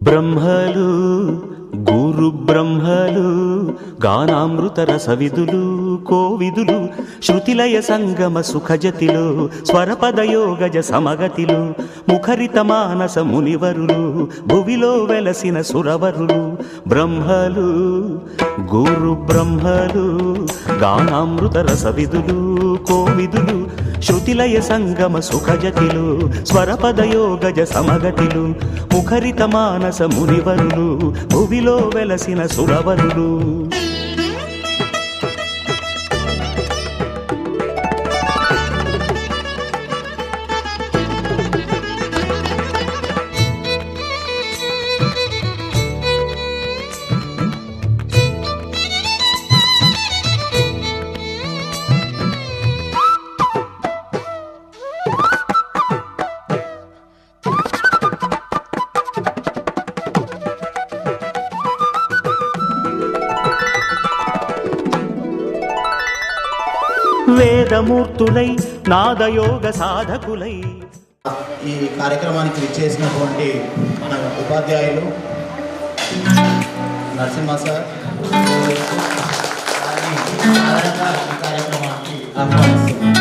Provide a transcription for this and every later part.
బ్రహ్మలు గురు బ్రహ్మలు గానామృత రసవిదులు కోవిదులు శృతిలయ సంగమ సుఖజతిలో స్వరపదయోగజ సమగతిలో ముఖరిత మానస మునివరులు భువిలో వెలసిన సురవరులు బ్రహ్మలు గురు బ్రహ్మలు గానామృత రసవిదులు కోవిదులు శృతిలయ సంగమ సుఖజతిలో స్వరపదయోగజ సమగతిలో ముఖరిత మానస మునివరులు భువిలో వెలసిన సురవరులు వేదమూర్తులై నాదయోగ సాధకులై ఈ కార్యక్రమానికి విచ్చేసినటువంటి మన ఉపాధ్యాయులు నరసింహ సార్ ఈ కార్యక్రమానికి ఆహ్వానిస్తున్నాం.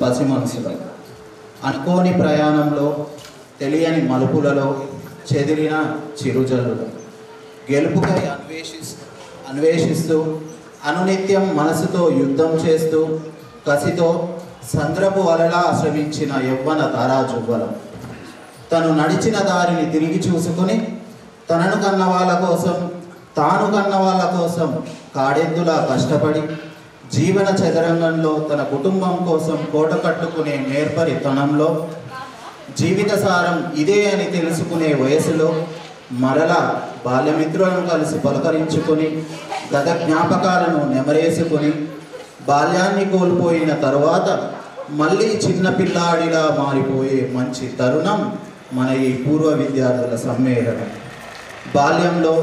పసి మనసులు. అనుకోని ప్రయాణంలో, తెలియని మలుపులలో చెదిరిన చిరుజల్లులు. గెలుపుకై అన్వేషిస్తూ అనునిత్యం మనసుతో యుద్ధం చేస్తూ కసితో సంద్రపు వలలా శ్రమించిన యవ్వన తారాజువ్వలం. తను నడిచిన దారిని తిరిగి చూసుకుని తాను కన్న వాళ్ళ కోసం కాడెద్దులా కష్టపడి జీవన చదరంగంలో తన కుటుంబం కోసం కోట కట్టుకునే నేర్పరితనంలో, జీవిత సారం ఇదే అని తెలుసుకునే వయసులో మరలా బాల్యమిత్రులను కలిసి పలకరించుకొని గత జ్ఞాపకాలను నెమరేసుకొని బాల్యాన్ని కోల్పోయిన తరువాత మళ్ళీ చిన్న పిల్లాడిలా మారిపోయే మంచి తరుణం మన ఈ పూర్వ విద్యార్థుల సమ్మేళనం. బాల్యంలో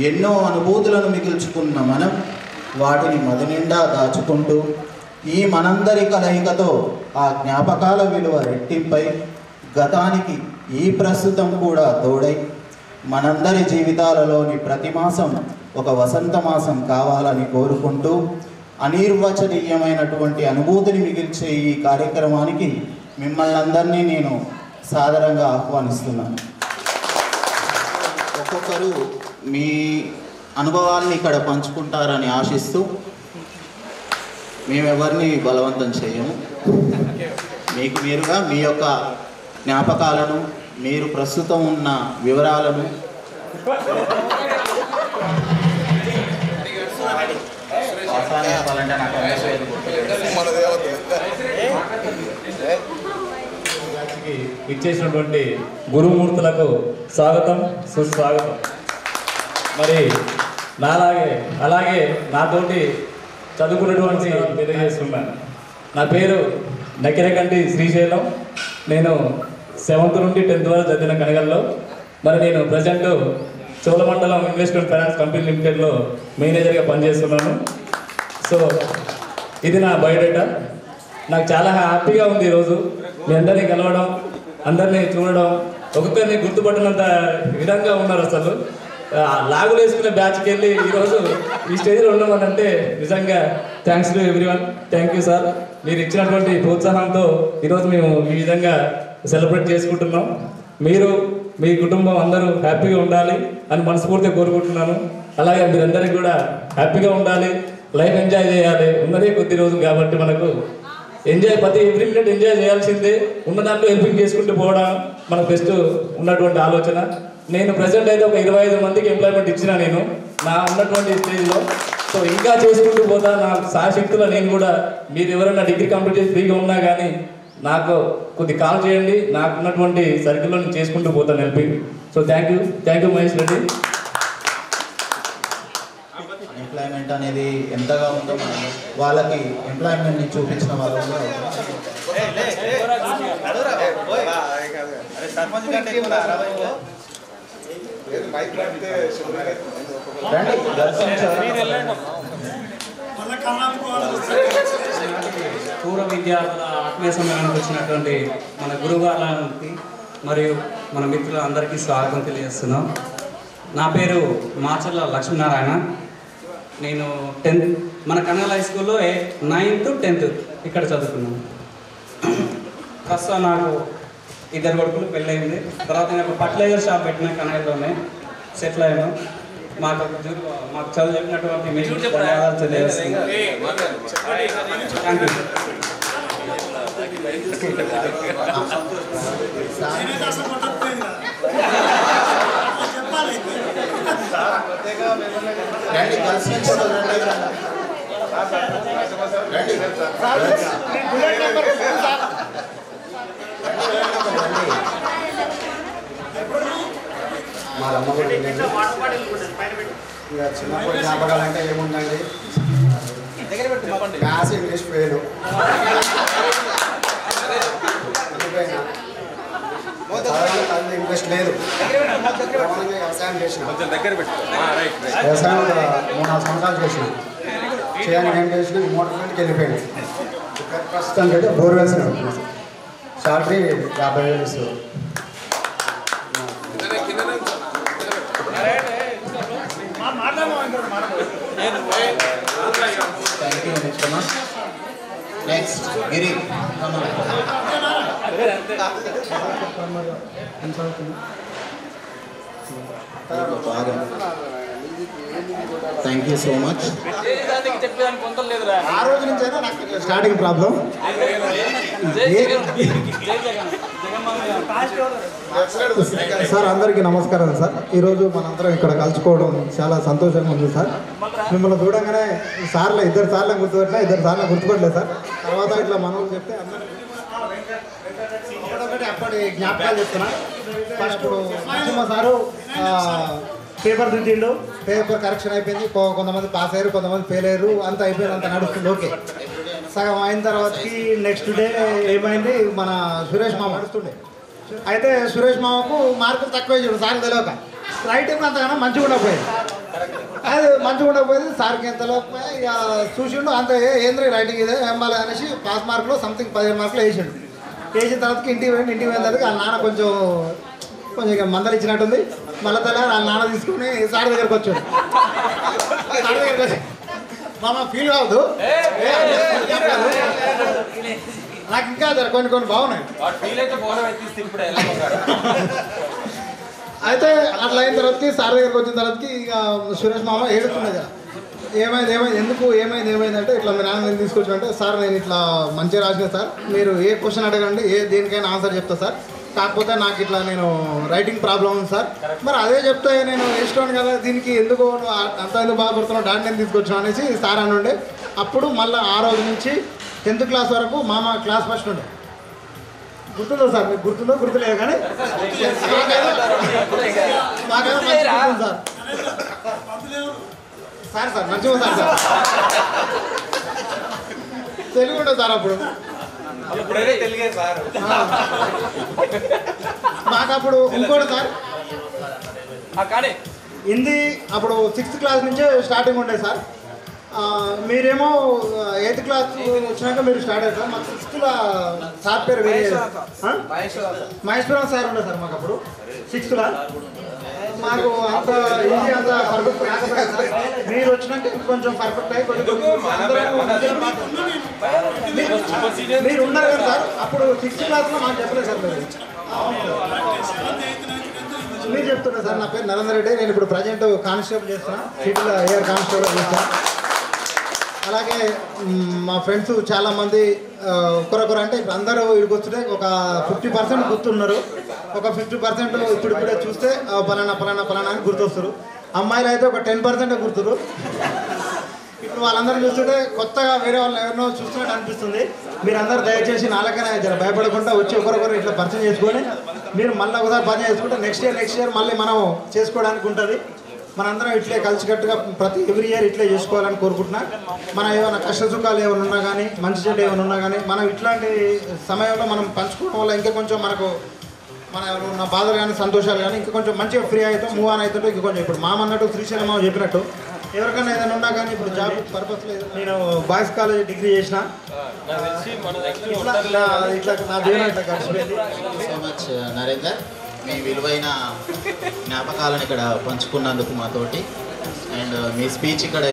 ఎన్నో అనుభూతులను మిగిల్చుకున్న మనం వాటిని మదినిండా దాచుకుంటూ ఈ మనందరి కలయికతో ఆ జ్ఞాపకాల విలువ రెట్టింపై గతానికి ఈ ప్రస్తుతం కూడా తోడై మనందరి జీవితాలలోని ప్రతి మాసం ఒక వసంత మాసం కావాలని కోరుకుంటూ అనిర్వచనీయమైనటువంటి అనుభూతిని మిగిల్చే ఈ కార్యక్రమానికి మిమ్మల్ని అందరినీ నేను సాదరంగా ఆహ్వానిస్తున్నాను. ఒక్కొక్కరు మీ అనుభవాల్ని ఇక్కడ పంచుకుంటారని ఆశిస్తూ మేమెవరిని బలవంతం చేయము. మీకు మీరుగా మీ యొక్క జ్ఞాపకాలను, మీరు ప్రస్తుతం ఉన్న వివరాలను ఇచ్చేసినటువంటి గురుమూర్తులకు స్వాగతం, సుస్వాగతం. మరి అలాగే నాతోటి చదువుకున్నటువంటి తెలియజేస్తున్నాను. నా పేరు నకిరకంటి శ్రీశైలం. నేను 7th నుండి 10th వరకు చదివిన కనగల్లో. మరి నేను present Cholamandalam investment finance company లిమిటెడ్లో మేనేజర్గా పనిచేస్తున్నాను. సో ఇది నా బయోడేటా. నాకు చాలా హ్యాపీగా ఉంది ఈరోజు మీ అందరినీ కలవడం, అందరినీ చూడడం. ఒక్కొక్కరిని గుర్తుపట్టినంత విధంగా ఉన్నారు. అసలు లాగులు వేసుకునే బ్యాచ్కి వెళ్ళి ఈరోజు ఈ స్టేజ్లో ఉన్నామనంటే నిజంగా thanks to everyone. Thank you sir. మీరు ఇచ్చినటువంటి ప్రోత్సాహంతో ఈరోజు మేము ఈ విధంగా సెలబ్రేట్ చేసుకుంటున్నాం. మీరు మీ కుటుంబం అందరూ హ్యాపీగా ఉండాలి అని మనస్ఫూర్తిగా కోరుకుంటున్నాను. అలాగే మీరందరికీ కూడా హ్యాపీగా ఉండాలి, లైఫ్ ఎంజాయ్ చేయాలి. ఉన్నదే కొద్ది రోజులు కాబట్టి మనకు ప్రతి ఎవ్రీ మినిట్ ఎంజాయ్ చేయాల్సిందే. ఉన్న దాంట్లో హెల్పింగ్ చేసుకుంటూ పోవడం మనకు బెస్ట్ ఉన్నటువంటి ఆలోచన. నేను ప్రజెంట్ అయితే ఒక 25 మందికి ఎంప్లాయ్మెంట్ ఇచ్చిన నేను నా ఉన్నటువంటి స్టేజ్లో. సో ఇంకా చేసుకుంటూ పోతా. నా సాయశక్తులు నేను కూడా, మీరు ఎవరైనా డిగ్రీ కంప్లీట్ చేసి ఫ్రీగా ఉన్నా కానీ నాకు కొద్ది కాల్ చేయండి. నాకు ఉన్నటువంటి సర్కిల్లో నేను చేసుకుంటూ పోతాను helping. So thank you Mahesh Reddy. Employment అనేది ఎంతగా ఉందో మనం వాళ్ళకి ఎంప్లాయ్మెంట్ని చూపించిన వాళ్ళు పూర్వ విద్యార్థుల ఆత్మీయ సమ్మేళనానికి వచ్చినటువంటి మన గురుగారికి మరియు మన మిత్రులందరికీ స్వాగతం తెలియజేస్తున్నాం. నా పేరు మాచర్ల లక్ష్మీనారాయణ. నేను 10th మన కన్నడ హై స్కూల్లో 9th to 10th ఇక్కడ చదువుకున్నాను. ప్రస్తుతం నాకు 2 కొడుకులు పెళ్ళయింది. తర్వాత నేను ఒక ఫర్టిలైజర్ షాప్ పెట్టిన కన్నడలోనే సెటిల్ అయ్యాను. మాకు చదువు చెప్పినటువంటి మీకు ధన్యవాదాలు తెలియజేస్తున్నాను. Thank you. మా అమ్మ కూడా ఇక చిన్నప్పుడు జ్ఞాపకాలు అంటే ఏముందండి, మ్యాథ్స్ ఇంగ్లీష్ ఫెయిల్, ఇంట్రెస్ట్ లేదు. వ్యవసాయం చేసిన వ్యవసాయం ఒక 3-4 సంవత్సరాలు చేసిన చేయడానికి ఏం చేసిన మోటార్ ఫీల్డ్కి వెళ్ళిపోయాను. ప్రస్తుతానికి అయితే బోర్వెల్స్ శాలరీ 50,000 ఇస్తారు. Next Giri thank you so much. ఆ రోజు నుంచైనా నాకు స్టార్టింగ్ ప్రాబ్లం. సార్ అందరికీ నమస్కారం సార్. ఈరోజు మనందరం ఇక్కడ కలుసుకోవడం చాలా సంతోషంగా ఉంది సార్. మిమ్మల్ని చూడంగానే సార్లు 2 సార్లు గుర్తుపెట్టినా 2 సార్లు గుర్తుపట్టలేదు సార్. తర్వాత ఇట్లా మనోళ్ళు చెప్తే ఒకటి అప్పటి జ్ఞాపకాలు చెప్తున్నా. ఫస్ట్ నరసింహ సారు పేపర్ దిద్దిండు, పేపర్ కరెక్షన్ అయిపోయింది, కొంతమంది పాస్ అయ్యారు, కొంతమంది ఫెయిల్ అయ్యారు, అంత అయిపోయింది, అంత నడుస్తుంది ఓకే. సగం అయిన తర్వాతకి నెక్స్ట్ డే ఏమైంది, మన సురేష్ మామ నడుస్తుండే. అయితే సురేష్ మామకు మార్కులు తక్కువ చూడు సార్కి తెలియక రైటింగ్ అంతగానో మంచిగా ఉండకపోయింది. అది మంచిగా ఉండకపోయింది సార్కి ఎంత లోపల ఇక చూసిండు, అంత ఏంద్రీ రైటింగ్ ఇదే ఏం బాగా అనేసి పాస్ మార్కులో సంథింగ్ 15 మార్కులు వేసిండు. వేసిన తర్వాతకి ఇంటికి పోయిన తర్వాత వాళ్ళ నాన్న కొంచెం ఇక మందలు ఇచ్చినట్టుంది. మళ్ళీ వాళ్ళ నాన్న తీసుకుని సార్ దగ్గరకు వచ్చాడు. సార్ దగ్గరకు వచ్చి మామ ఫీల్ కావద్దు, నాకు ఇంకా కొన్ని బాగున్నాయి. అయితే అట్లా అయిన తర్వాతకి సార్ దగ్గరకు వచ్చిన తర్వాతకి ఇక సురేష్ మామ ఏడుస్తున్నది. ఏమైంది ఏమైందంటే ఇట్లా మీ నాన్న నేను తీసుకొచ్చానంటే, సార్ నేను ఇట్లా మంచిగా రాసిన సార్, మీరు ఏ క్వశ్చన్ అడగండి దేనికైనా ఆన్సర్ చెప్తా సార్, కాకపోతే నాకు ఇట్లా నేను రైటింగ్ ప్రాబ్లం ఉంది సార్. మరి అదే చెప్తే నేను వేసుకోను కదా, దీనికి ఎందుకు అంత ఎందుకు బాధపడుతున్నావు, డాడీ నేను తీసుకొచ్చాను అనేసి సార్ అని ఉండే. అప్పుడు మళ్ళీ ఆ రోజు నుంచి 10th క్లాస్ వరకు మామ క్లాస్ ఫస్ట్ ఉండే. గుర్తుందో సార్, మీకు గుర్తుందో గుర్తులేదు కానీ మాకేదో సార్ సార్ మంచిగా సార్ సార్ తెలుగు ఉండదు సార్. అప్పుడు మాకు అప్పుడు ఇంకోటి సార్ హిందీ అప్పుడు 6th క్లాస్ నుంచే స్టార్టింగ్ ఉండే సార్. మీరేమో 8th క్లాస్ వచ్చినాక మీరు స్టార్ట్ అయ్యారు సార్. మాకు 6th సార్ పేరు మహేశ్వరం సార్ ఉండే సార్ మాకు అప్పుడు 6th. మాకు అంత హిందీ అంత పర్ఫెక్ట్ రాకపోయింది సార్. మీరు వచ్చినాక కొంచెం పర్ఫెక్ట్ అయ్యి మీరు ఉన్నారు కదా సార్. అప్పుడు 6th క్లాస్లో మాకు చెప్పలేదు సార్. మీరు చెప్తున్నారు సార్. నా పేరు నరేందర్ రెడ్డి, నేను ఇప్పుడు ప్రజెంట్ కానిస్టేబుల్ చేస్తున్నా, సిటీలో ఎయిర్ కానిస్టేబుల్ చేస్తాను. అలాగే మా ఫ్రెండ్స్ చాలామంది ఒకరొకరు అంటే ఇప్పుడు అందరూ ఇక్కడికి వస్తుంటే ఒక 50% గుర్తున్నారు, ఒక 50% ఇప్పుడిప్పుడే చూస్తే పలానా అని గుర్తొస్తారు. అమ్మాయిలు అయితే ఒక 10% గుర్తురు. ఇప్పుడు వాళ్ళందరూ చూస్తుంటే కొత్తగా వేరే వాళ్ళు ఎవరినో చూస్తున్నట్టు అనిపిస్తుంది. మీరందరూ దయచేసి నాలుగైనా జర భయపడకుండా వచ్చి ఒకరొకరు ఇట్లా పరిచయం చేసుకొని మీరు మళ్ళీ ఒకసారి పరిచయం చేసుకుంటే నెక్స్ట్ ఇయర్ మళ్ళీ మనం చేసుకోవడానికి ఉంటుంది. మనందరం ఇట్లే కలిసికట్టుగా ఎవ్రీ ఇయర్ ఇట్లే చేసుకోవాలని కోరుకుంటున్నా. మన ఏమైనా కష్ట సుఖాలు ఏమైనా ఉన్నా కానీ, మంచి చెడ్డ ఏమైనా ఉన్నా కానీ, మనం ఇట్లాంటి సమయంలో మనం పంచుకోవడం వల్ల ఇంకా కొంచెం మనకు మన ఉన్న బాధలు కానీ సంతోషాలు కానీ ఇంకా కొంచెం మంచిగా ఫ్రీ అవుతాం, మూవ్ ఆన్ అవుతుంటే ఇంకా కొంచెం. ఇప్పుడు అన్నట్టు శ్రీశైలం మామ చెప్పినట్టు ఎవరికైనా ఏదైనా ఉన్నా కానీ ఇప్పుడు జాబ్ పర్పస్ లేదు. నేను బాయ్స్ కాలేజ్ డిగ్రీ చేసిన ఇట్లా నా జీవనం ఇట్లా గడిచిపోయింది. సో మచ్ నరేందర్, మీ విలువైన జ్ఞాపకాలను ఇక్కడ పంచుకున్నందుకు మాతోటి. అండ్ మీ స్పీచ్ ఇక్కడ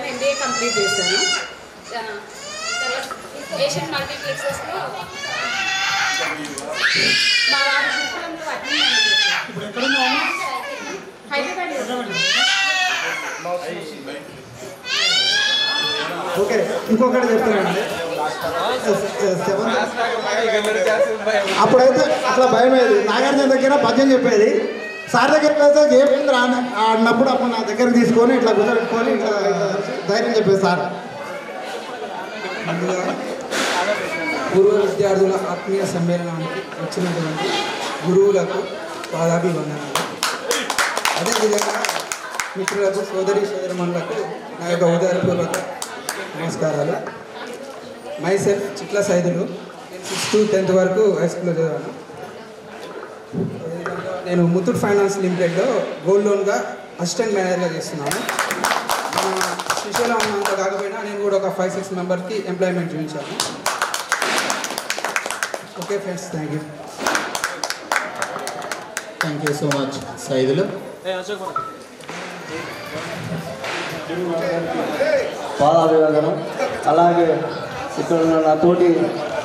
MBA కంప్లీట్ చేశాను. ఏషియన్ మల్టీప్లెక్సెస్లో మా వారి గురుకులంలో అడ్మిన్ చేశాను. హైదరాబాద్ ఓకే, ఇంకొకటి చెప్తానండి. అప్పుడైతే అట్లా భయం అయ్యేది. నాగార్జున దగ్గర భజన చెప్పేది, సార్ దగ్గరికి వెళ్తే జయపేంద్ర అన్నప్పుడు అప్పుడు నా దగ్గర తీసుకొని ఇట్లా గుర్తుపెట్టుకొని ఇట్లా ధైర్యం చెప్పేది సార్. ముందుగా పూర్వ విద్యార్థుల ఆత్మీయ సమ్మేళనానికి వచ్చినటువంటి గురువులకు పాదాభివందనాలు. అదేవిధంగా మిత్రులకు సోదరిమణులకు నా యొక్క ఉదయపూర్వక నమస్కారాలు. మైసెల్ఫ్ చిట్ల సైదులు. నేను 6th to 10th వరకు హై స్కూల్లో చదివాను. నేను ముత్తూట్ ఫైనాన్స్ లిమిటెడ్లో గోల్డ్ లోన్గా అసిస్టెంట్ మేనేజర్గా చేస్తున్నాను. మన శ్రీశైలం ఉన్నంత కాకపోయినా నేను కూడా ఒక 5-6 మెంబర్స్కి ఎంప్లాయ్మెంట్ చూపించాను. Okay friends, thank you so much Saidulu. పాదాభివందనం. అలాగే ఇక్కడ ఉన్న నా తోటి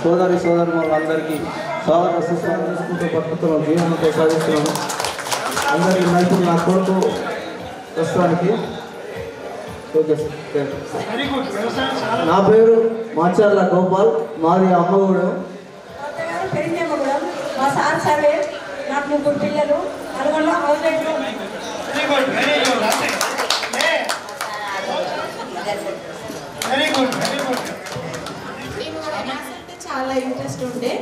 సోదరులందరికీ స్వాగత సుస్వాగతం చేసుకుంటూ పట్టుకున్న జీవనం కొనసాగిస్తున్నాను. అందరికీ నైపుణ్యం నా కొడుకు ప్రస్తుతానికి. Okay sir. నా పేరు మాచర్ల గోపాల్, మాది అమ్మగూడెం. పెరిగినమ్మగూడెం. మా సార్ సర్వే, నాకు 3 పిల్లలు, నలుగురిలో హౌస్ వైఫ్లో చాలా ఇంట్రెస్ట్ ఉండే.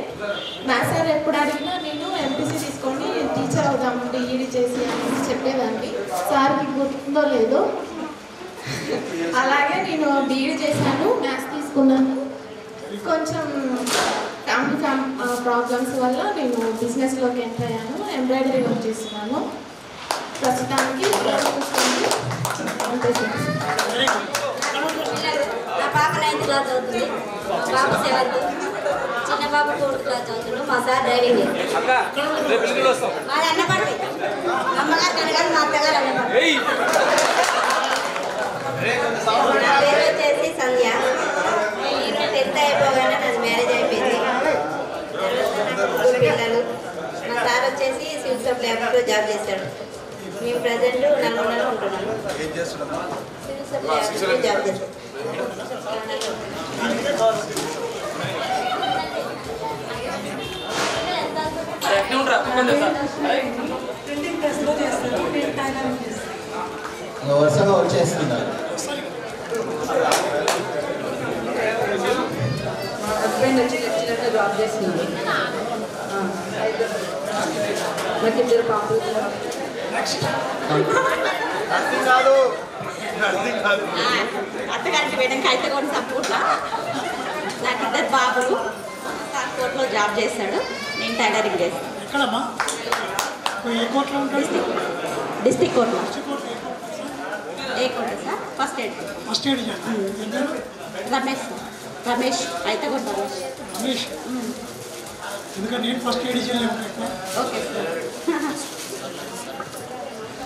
మ్యాథ్స్ సార్ ఎప్పుడు అడిగినా నేను ఎంపీసీ తీసుకొని టీచర్ అవుదాము డిఈడి చేసి అని చెప్పేదాన్ని. సార్కి గుర్తుందో లేదో. అలాగే నేను డిఈడి చేశాను, మ్యాథ్స్ తీసుకున్నాను. కొంచెం ఫ్యామిలీ ప్రాబ్లమ్స్ వల్ల నేను బిజినెస్లోకి ఎంటర్ అయ్యాను. ఎంబ్రాయిడరీ వర్క్ చేస్తున్నాను ప్రస్తుతానికి. నా పాప 9th క్లాస్ చదువుతుంది, బాబు 7th, చిన్న బాబు 4th క్లాస్ చదువుతున్నాడు. మా సార్ డ్రైవింగ్ మాది అన్నపడి, అమ్మగారు కనగారు, మా అత్తగారు అన్నపడి. నా పేరు వచ్చేసి సంధ్య. నేను 10th అయిపోగానే నాది మ్యారేజ్ అయిపోయింది. పిల్లలు. మా సార్ వచ్చేసి సివిల్ సప్లై ఆఫీస్లో జాబ్ చేశాడు. మేము ప్రజెంట్ నల్గొండలో ఉంటున్నాము. సివిల్ సప్లై ఆఫీస్లో జాబ్ చేస్తాం. ప్రింటింగ్ ప్రెస్లో చేస్తాను. నేను టైలరింగ్ చేస్తాను. వరుసగా వచ్చేస్తున్నారు. మా హస్బెండ్ వచ్చి లెక్చరర్గా జాబ్ చేస్తున్నాడు. నాకు 2 పాపలు. అత్తగారికి పోయడానికి అయితే కూడా సపోర్ట్. నాకు 2 బాబులు. సార్ కోర్టులో జాబ్ చేస్తాడు, నేను టైలరింగ్ చేస్తాను. డిస్ట్రిక్ట్ కోర్టులో. ఏ court sir? First aid. Ramesh అయితే కూడా రమేష్. Okay sir.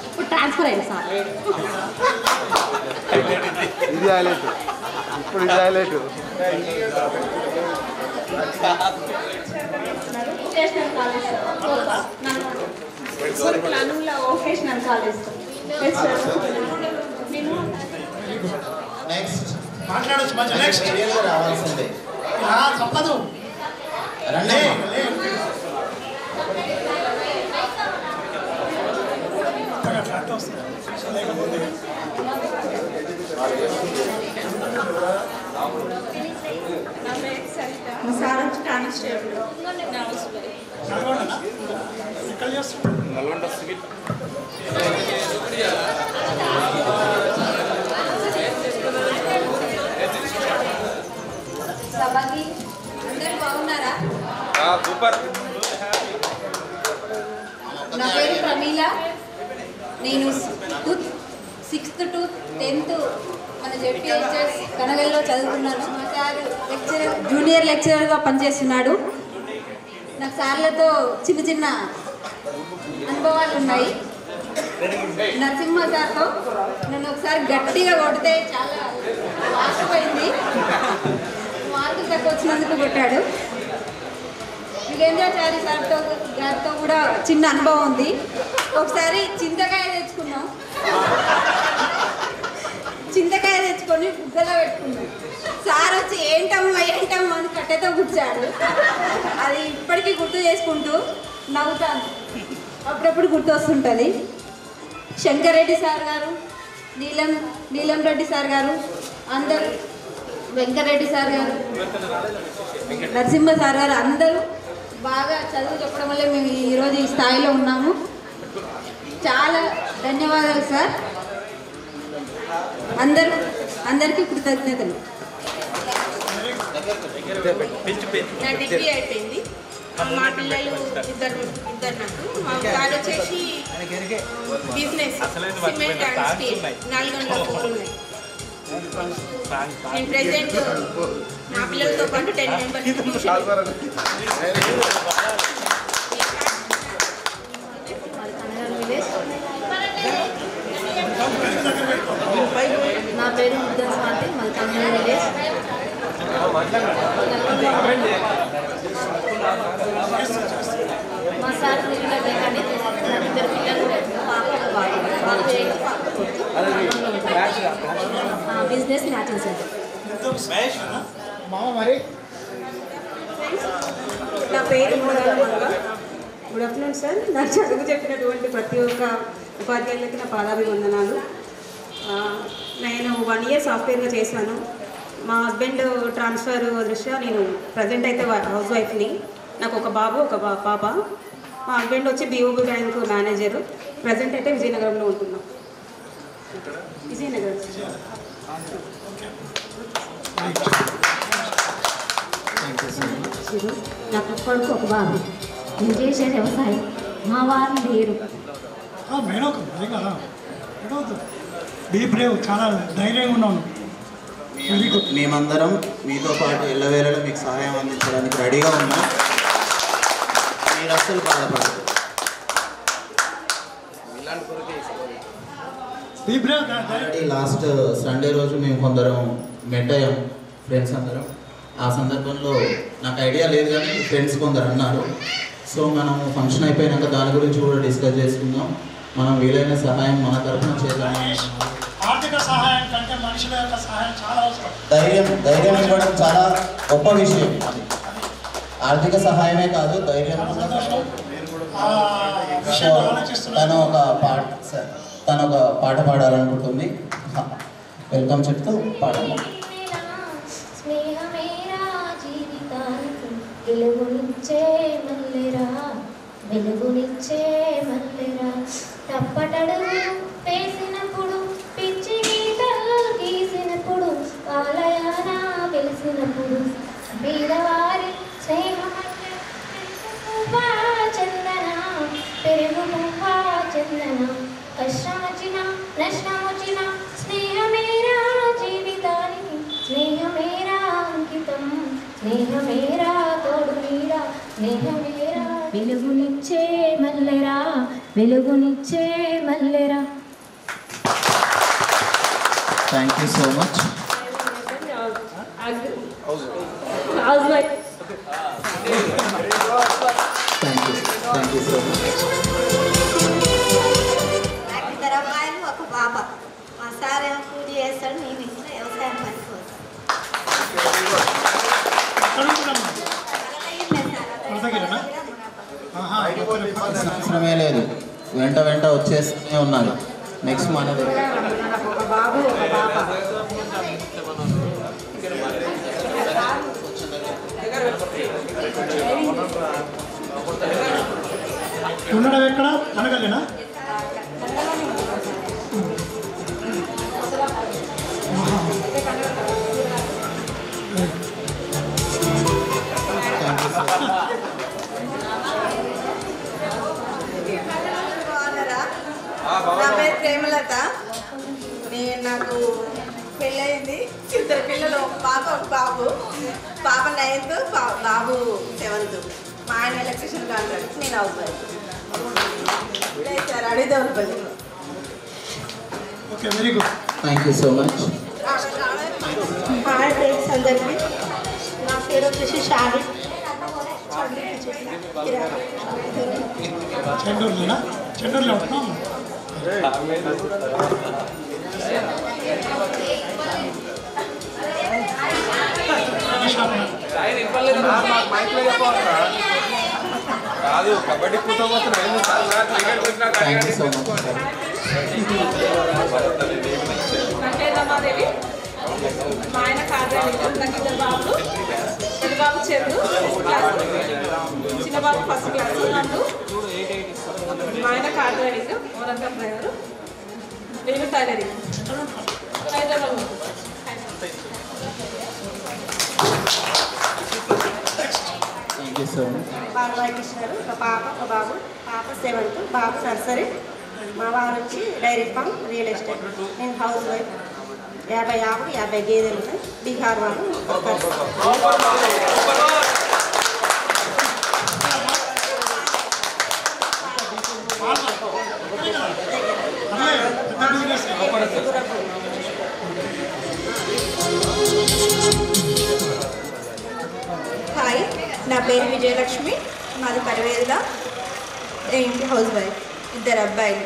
ఇప్పుడు ట్రాన్స్ఫర్ అయింది సార్. ఇది హైలైట్. ఇప్పుడు ఇది highlight. Vocational college vocational college. Next మాట్లాడచ్చు మంచి నెక్స్ట్ రావాల్సిందే. తప్పదు. రండి. మా సార్ వచ్చి కానిస్టేబుల్. ఎక్కడ చేస్తున్నాడు? నల్గొండ సివిల్. సభకి అందరూ బాగున్నారా? సూపర్. నా పేరు ప్రమీల. నేను 6th to 10th మన జెడ్పీహెచ్ఎస్ కనగల్లో చదువుకున్నాను. మా సార్ జూనియర్ లెక్చరర్గా పనిచేస్తున్నాడు. నాకు సార్లతో చిన్న చిన్న అనుభవాలు ఉన్నాయి. నరసింహ సార్తో నన్ను ఒకసారి గట్టిగా కొడితే చాలా వాసిపోయింది. మార్కులు తక్కువ వచ్చినందుకు కొట్టాడు. యుగేంద్రాచారి గారితో కూడా చిన్న అనుభవం ఉంది. ఒకసారి చింతకాయ తెచ్చుకున్నాం. చేసుకొని బుగ్గలో పెట్టుకున్నాడు. సార్ వచ్చి ఏంటమ్మా అని కట్టెతో కూర్చాడు. అది ఇప్పటికీ గుర్తు చేసుకుంటూ నవ్వుతాను, అప్పుడప్పుడు గుర్తు వస్తుంటుంది. శంకర్ రెడ్డి సార్ గారు, నీలం రెడ్డి సార్ గారు, అందరూ, వెంకరెడ్డి సార్ గారు, నరసింహ సార్ గారు అందరూ బాగా చదువు చెప్పడం వల్ల మేము ఈరోజు ఈ స్థాయిలో ఉన్నాము. చాలా ధన్యవాదాలు సార్. అందరికీ కృతజ్ఞతలు. నా డిగ్రీ అయిపోయింది. మా పిల్లలు ఇద్దరు నాకు. మా సార్ వచ్చేసి బిజినెస్ సిమెంట్ అండ్ స్టీల్ నల్గొండలో ఉన్నాయి. నేను ప్రెసిడెంట్ మా పిల్లలతో పాటు 10 మెంబర్స్. నా పేరు ముద్దన్ స్వాతి, మాది కమ్యూనిటీ విలేజ్. మా సార్ తిరుగులే కానీ ఇద్దరు పిల్లలు, పాప బిజినెస్ మ్యాచింగ్ సెంటర్. నా పేరు Modala Manga. Good afternoon sir. నాకు చదువు చెప్పినటువంటి ప్రతి ఒక్క ఉపాధ్యాయులకి నా పాదాభివందనాలు. నేను 1 year సాఫ్ట్వేర్గా చేశాను. మా హస్బెండ్ ట్రాన్స్ఫర్ దృష్ట్యా నేను ప్రజెంట్ అయితే హౌస్ వైఫ్ని. నాకు ఒక బాబు, ఒక పాప. మా హస్బెండ్ వచ్చి BOB బ్యాంక్ మేనేజరు. ప్రజెంట్ అయితే విజయనగరంలో ఉంటున్నాం. విజయనగరం. నాకు కొడుకు, ఒక బాబు. నేను చేసే వ్యవసాయం. మా వారు లేరు. చాలా ధైర్యంగా ఉన్నాను. మేమందరం మీతో పాటు ఎల్లవేళలో మీకు సహాయం అందించడానికి రెడీగా ఉన్నాం. మీరు అస్సలు బాధపడదు. లాస్ట్ సండే రోజు మేము కొందరం మెట్ అయ్యాం, ఫ్రెండ్స్ అందరం. ఆ సందర్భంలో నాకు ఐడియా లేదు కానీ ఫ్రెండ్స్ కొందరు అన్నారు. సో మనం ఫంక్షన్ అయిపోయినాక దాని గురించి కూడా డిస్కస్ చేసుకుందాం. మనం వీలైన సహాయం మన తరఫున చేద్దాం. ఆర్థిక సహాయం కంటే మనుషుల యొక్క సహాయం చాలా అవసరం. ధైర్యం ఇవ్వడం చాలా గొప్ప విషయం. ఆర్థిక సహాయమే కాదు, ధైర్యం. తను ఒక పాట పాడాలనుకుంటుంది. వెల్కమ్ చెప్తూ పాడాలి. స్నేహమేరా జీవితానికి వెలుగునిచ్చే మల్లెరా, వెలుగునిచ్చే మల్లెరా. తప్పటడుగు వేసినప్పుడు, పిచ్చి గీతలు గీసినప్పుడు, ఆలయాన వెలిసినప్పుడు, బీదవారి స్నేహమంటే పువ్వా చందన, పెరుగు పువ్వా చందన. కష్టం వచ్చినా నష్టం వచ్చినా స్నేహమేరా జీవితానికి, స్నేహమేరా అంకితం, స్నేహమేరా తోడు నీడా, స్నేహమేరా వెలుగునిచ్చే మల్లెరా, వెలుగునిచ్చే మల్లెరా. Thank you so much. Thank you so much. నాకు 2 అమ్మాయిలు, ఒక బాబా. మా సార్ ఏమో పూజ చేస్తాడు, నేను ఇంట్లో వ్యవసాయం పనిపోతాను. అవసరమే లేదు, వెంట వచ్చేస్తూనే ఉన్నారు. నెక్స్ట్ మనది. ఒక బాబు, ఒక పాప. ఉండడం ఎక్కడ? అనగలేనా? నా పేరు ప్రేమలత. నాకు పెళ్ళయింది. 2 పిల్లలు, ఒక పాప, ఒక బాబు. పాప 9th, బాబు 7th. మా ఆయన ఎలక్ట్రిషియన్ కాంట్రాక్ట్, నేను హౌస్ వైఫ్. సార్ అడిగేవాళ్ళు. Okay, very good. Thank you so much. Hi friends అందరికీ. నా పేరు వచ్చేసి షాలి. చెండూరులో ఉంటున్నాం. కాదు kabaddi thank you so much. వెంకయ్యమాదేవి మా ఆయన కార్యాలయం నాకు ఇద్దరు బాబులు, పెద్ద బాబు చెరువు క్లాస్, చిన్న బాబు ఫస్ట్ క్లాస్, నన్ను మా ఆయన కార్యాలయం ఓరంతా డ్రైవరు, నేను tailoring Hyderabad. Thank you so much. బాలవాయికృష్ణ గారు, ఒక పాప ఒక బాబు, పాప 7th, బాబు నర్సరీ. మా వారు వచ్చి డైరీ ఫామ్, రియల్ ఎస్టేట్. నేను హౌస్ వైఫ్. 50 ఆవులు 50 గేదెలు ఉన్నాయి. బీహార్ వాళ్ళు. హాయ్, నా పేరు విజయలక్ష్మి, మాది పరివేదుల, ఇంటి హౌస్ వైఫ్, 2 అబ్బాయిలు,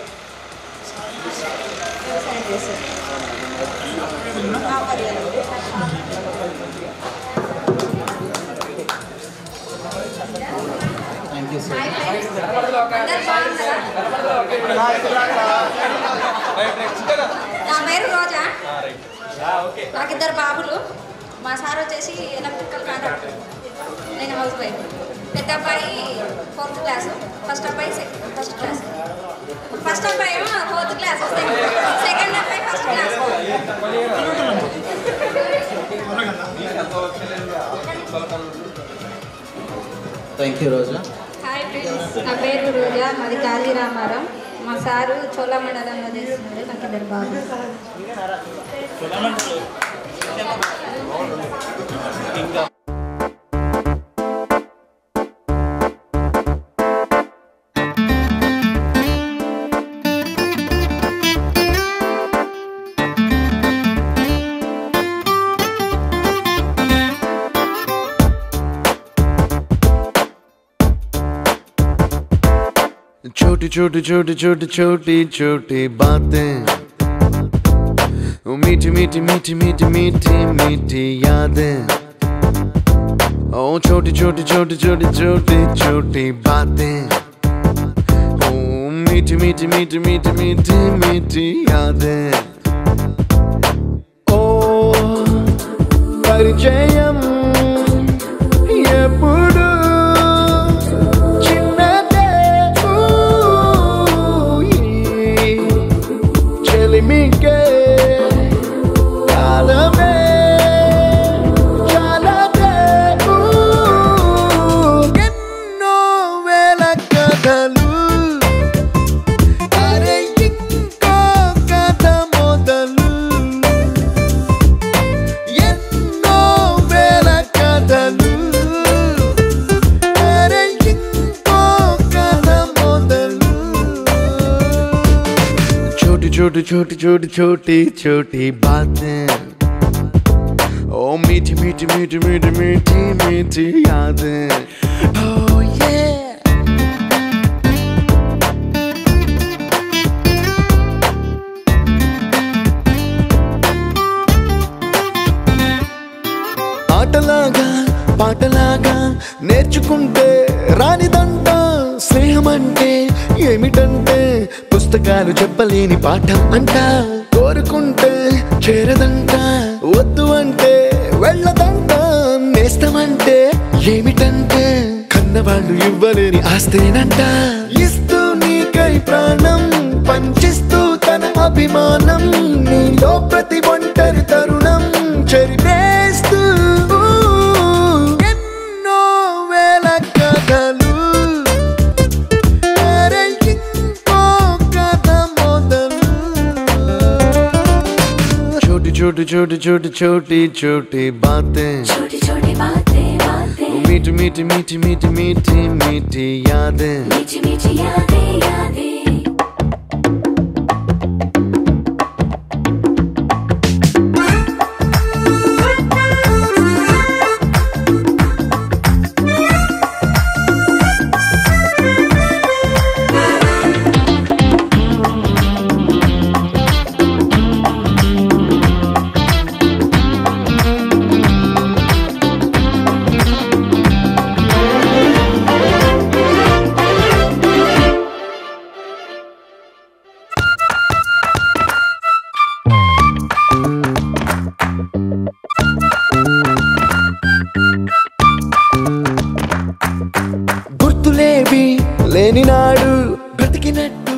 వ్యవసాయం చేశారు. Thank you so much. నా పేరు రోజా, నాకు 2 బాబులు. మా సార్ వచ్చేసి ఎలక్ట్రికల్ కాంట్రాక్టర్, నేను హౌస్ వైఫ్. పెద్ద అబ్బాయి 4th క్లాసు, ఫస్ట్ అబ్బాయి ఫస్ట్ క్లాస్. ఫస్ట్ అబ్బాయి ఏమో 4th క్లాస్, సెకండ్ అబ్బాయి first class. Thank you Roja. Hi friends, నా పేరు రోజా, మాది కాళీ రామారాం. మా సారు చోళమండలంలో చేస్తున్నాడు, నాకు 2 బాబులు. छोटी छोटी छोटी छोटी छोटी छोटी बातें, मीठी मीठी मीठी मीठी मीठी मीठी यादें. ओ छोटी छोटी छोटी छोटी छोटी छोटी बातें, ओ मीठी मीठी मीठी मीठी मीठी मीठी यादें. ओ परिचयम ఎప్పుడు చిన్నదే చెలిమికే కాలమే చాలదే ఎన్నో వేల కథలు అరే ఇంకో కథ మొదలు ఎన్నో వేల కథలు छोटी छोटी छोटी छोटी छोटी बातें, ओ मीठी मीठी मीठी मीठी मीठी मीठी यादें. Oh yeah. ఆటలాగా పాటలాగా నేర్చుకుంటే రానిదంట స్నేహమంటే ఏమిటంటే పుస్తకాలు చెప్పలేని పాఠం అంట. కోరుకుంటే చేరదంట, వద్దు అంటే వెళ్ళదంట. నేస్తమంటే ఏమిటంటే కన్నవాళ్ళు ఇవ్వలేని ఆస్తేనంట. ఇస్తూ నీకై ప్రాణం పంచిస్తూ తన అభిమానం, నీలో ప్రతి ఒంటరి తరుణం చెరిపేస్తూ ఎన్నో వేల కథలు छोटी छोटी छोटी छोटी छोटी बातें, छोटी छोटी बातें मीठी मीठी मीठी मीठी मीठी मीठी यादें, मीठी मीठी यादें यादें. లేని నాడు బ్రతికినట్టు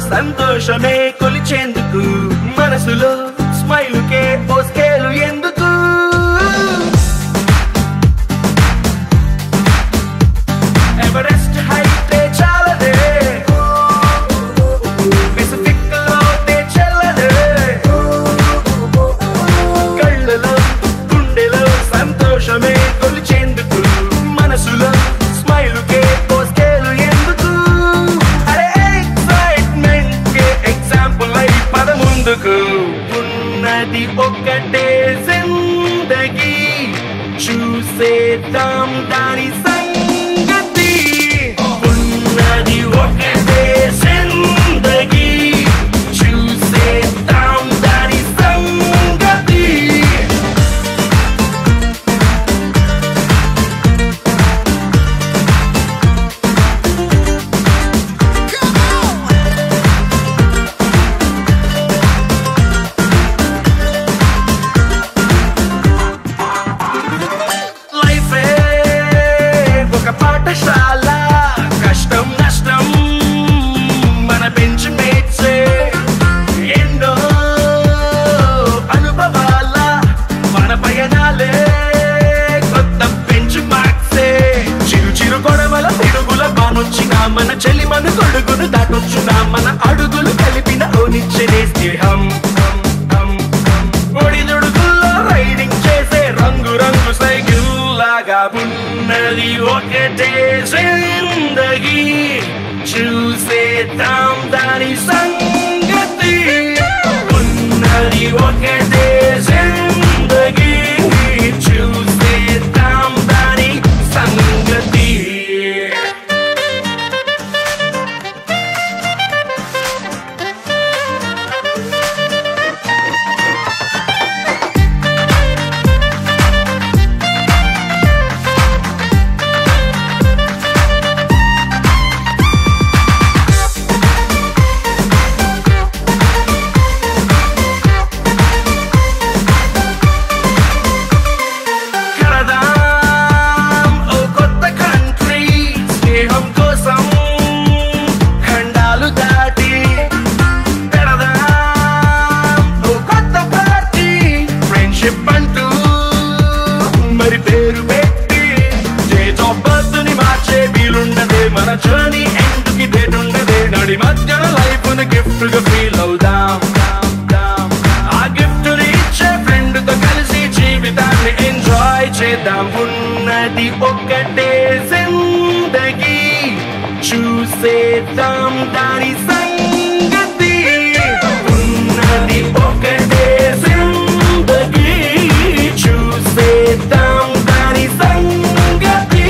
సంతోషమే కొలిచేందుకు మనసులో స్మైలుకే ఓ స్కేలు ఎందుకు ఎవరెస్ట్ హైటే చాలదే పెసిఫిక్ లోతే చెల్లదే కళ్ళలో గుండెలో సంతోషమే కొలిచేందుకు మనసులో స్మైలుకే ఓ స్కేలు ఎందుకు అరే ఎక్సైట్మెంట్ కే ఎగ్జాంపుల్ అయి పద ముందుకు చాలా కష్టం నష్టం మన బెంచ్ మేట్సే ఎన్నో అనుభవాల మన పయనాలే కొత్త బెంచ్ మార్క్సే చిరు చిరు గొడవల పిడుగుల బానొచ్చినా మన చెలిమను గొడుగును దాటొచ్చునా మన అడుగులు కలిపిన ఓనిచ్చనే స్నేహం ఒడిదుడుకుల్లో రైడింగ్ చేసే రంగు రంగు సైకిల్ లాగా ఉన్నది ఒకటే జిందగీ చూసేద్దాం దాని సంగతి ఉన్నది ఒకటే జిందగీ చూసేద్దాం దాని సంగతి ఉన్నది ఒకటే జిందగీ చూసేద్దాం దాని సంగతి ఉన్నది ఒకటే జిందగీ చూసేద్దాం దాని సంగతి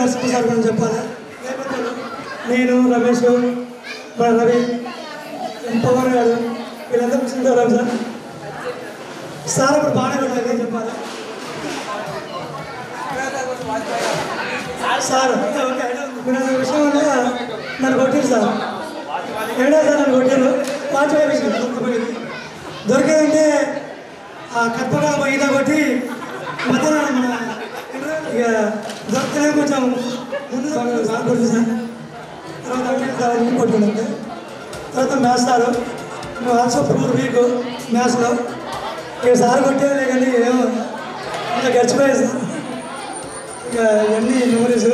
నరసింహ సార్ గురించి చెప్పాలి. నేను రమేష్ మన రవి పవన్ గారు వీళ్ళందరూ కూర్చుంటారు సార్. సార్ ఇప్పుడు బాగానే కొట్టాలి చెప్పాలి. సార్ ఓకే మీరు విషయం వల్ల నన్ను కొట్టారు సార్. ఏడా సార్ నన్ను కొట్టారు. వాచ్ దొరికేదంటే ఆ కప్పగా ఈత కొట్టి మధ్యాహ్నం మన ఇక దొరికితే కొంచెం ముందు సార్ కొడుతుంది సార్. తర్వాత కొట్టిందంటే తర్వాత మ్యాథ్స్ సార్ ఆల్సో 4 వీక్ మ్యాథ్స్లో ఇక సార్ కొట్టేది కానీ ఏమో ఇంకా గడిచిపోయాయి సార్. ఇక ఇవన్నీ మెమరీస్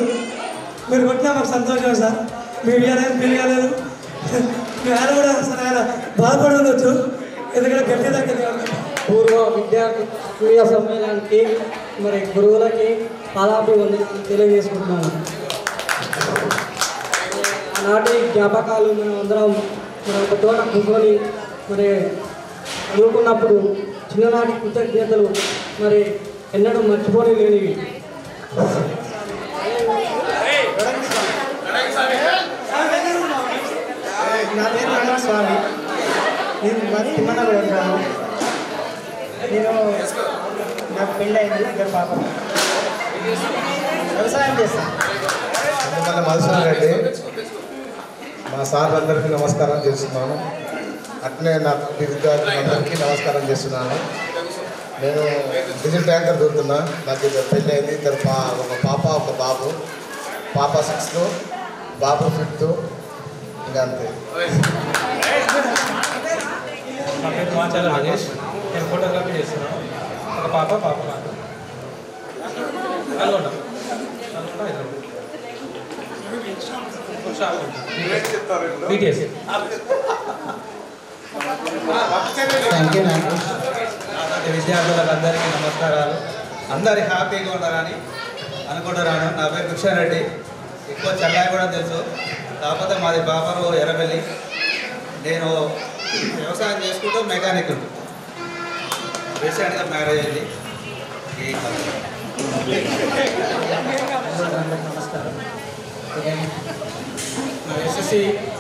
మీరు కొట్టినా మాకు సంతోషం సార్. మీరు ఇవ్వలేదు మీరు ఇవ్వలేదు మీ ఆయన కూడా సార్ ఆయన బాధపడి ఉండొచ్చు ఎందుకంటే గట్టి దగ్గర. పూర్వ విద్యార్థి సమ్మేళనానికి మరి గురువులకి పాదాభివందనాలు తెలియజేసుకుంటున్నాను. ఆనాటి జ్ఞాపకాలు మనం అందరం మన ఒక తోట కూర్చొని మరి చదువుకున్నప్పుడు చిన్ననాటి కృతజ్ఞతలు మరి ఎన్నడూ మర్చిపోని లేనివి. నా పేరు రణం స్వామి. నేను తిమ్మనగూడ ఉంటాను. నేను నాకు పెళ్ళి అయింది. ఇద్దరు పాప వ్యవసాయం చేస్తాను. మన మధుసూదన్ రెడ్డి మా సార్ అందరికీ నమస్కారం చేస్తున్నాను. అట్లనే నా విద్యార్థులందరికీ నమస్కారం చేస్తున్నాను. నేను డీజిల్ ట్యాంకర్ దొరుకుతున్నా. నాకు ఇద్దరు పెళ్ళి అయింది. ఒక పాప ఒక బాబు. పాప 6th బాబు 5th. ఇంకా అంతే. నా పేరు మాచాల రాజేష్. నేను ఫోటోగ్రఫీ చేస్తున్నాను. ఒక పాప నాకు నల్గొండ BTS. విద్యార్థులందరికీ నమస్కారాలు. అందరి హ్యాపీగా ఉండాలని అనుకుంటున్నాను. నా పేరు కిషన్ రెడ్డి. ఎక్కువ చెల్లాయి కూడా తెలుసు. కాకపోతే మాది బాపరు ఎర్రబెల్లి. నేను వ్యవసాయం చేసుకుంటూ మెకానిక్ రీసెంట్గా మ్యారేజ్ అయింది. నమస్కారం. నా SSC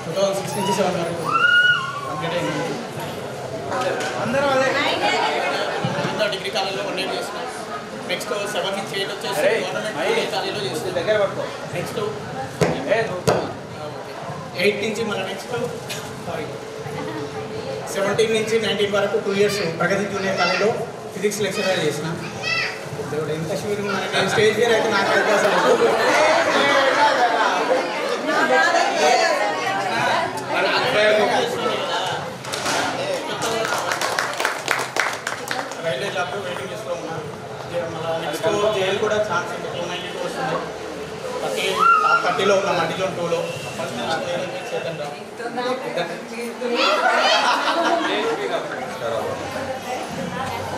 2006 నుంచి 7 వరకు కంప్లీట్ అయింది. అందరూ అదే డిగ్రీ కాలేజ్లో 1 year చేస్తున్నాం. నెక్స్ట్ 7 నుంచి 8 వచ్చేసి గవర్నమెంట్ కాలేజ్లో చేస్తున్నాం. దగ్గర పట్టుకో. నెక్స్ట్ 8 నుంచి మన నెక్స్ట్ 17 నుంచి 19 వరకు 2 years ప్రగతి జూనియర్ కాలేజ్లో ఫిజిక్స్ లెక్చరర్ చేసిన. ఎంత షూరింగ్ మనకి స్టేజ్ ఫియర్ అయితే నాకు అవకాశం రైల్వే జాబ్లో వెయిటింగ్ లిస్ట్లో ఉన్నాను. నెక్స్ట్ జైలు కూడా ఛాన్స్ ఉంది. 292 వస్తుంది. 30లో ఉన్న మధ్యలో 2లో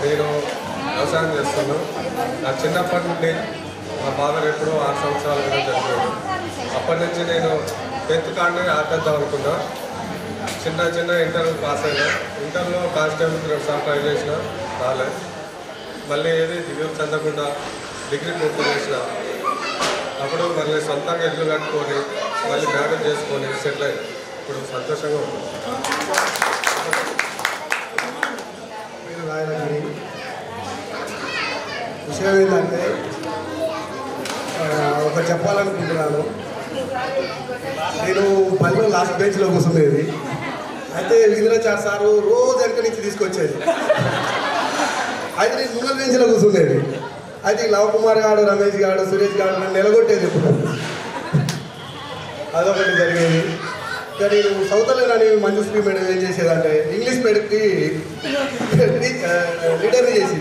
నేను వ్యవసాయం చేస్తున్నాను. నా చిన్నప్పటి నుండి మా ఫాదర్ ఎప్పుడూ 6 సంవత్సరాల క్రితం చనిపోయాడు. అప్పటి నుంచి నేను 10th కాడనే ఆపేద్దాం అనుకున్నా. చిన్న ఇంటర్ పాస్ అయినా. ఇంటర్లో కానిస్టేబుల్ 2 సార్లు ట్రై చేసిన రాలేదు. మళ్ళీ ఏది దిగులు చెందకుండా డిగ్రీ పూర్తి చేసిన. అప్పుడు మళ్ళీ సొంతంగా ఇల్లు కట్టుకొని మళ్ళీ మ్యారేజ్ చేసుకొని సెటిల్ అయ్యి ఇప్పుడు సంతోషంగా ఉంటుంది. విషయం ఏంటంటే ఒక చెప్పాలనుకుంటున్నాను. నేను పనిలో లాస్ట్ బెంచ్లో కూర్చునేది. అయితే వీరేంద్రాచార్య సారు రోజు వెనక నుంచి తీసుకొచ్చేది. అయితే నేను ముంగల్ బెంచ్లో కూర్చునేది. అయితే లవకుమార్ గారు, రమేష్ గారు, సురేష్ గారు నన్ను నిలగొట్టేది ఎప్పుడు. అదొకటి జరిగేది. కానీ నేను సౌతలేనని మంజుశ్రీ మేడం ఏం చేసేదంటే ఇంగ్లీష్ మీడియంకి లీడర్ని చేసి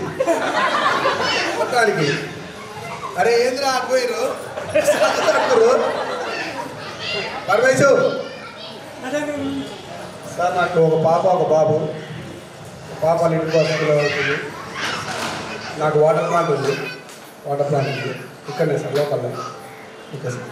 మొత్తానికి అరే ఏంద్రా అటుపోయారు పరమేశు సార్. నాకు ఒక పాప ఒక బాబు. పాప లిటిల్ హాస్పిటల్లో అవుతుంది. నాకు వాటర్ ప్లాంట్ ఉంది. ఇక్కడనే సార్ లోకల్లో. Okay sir.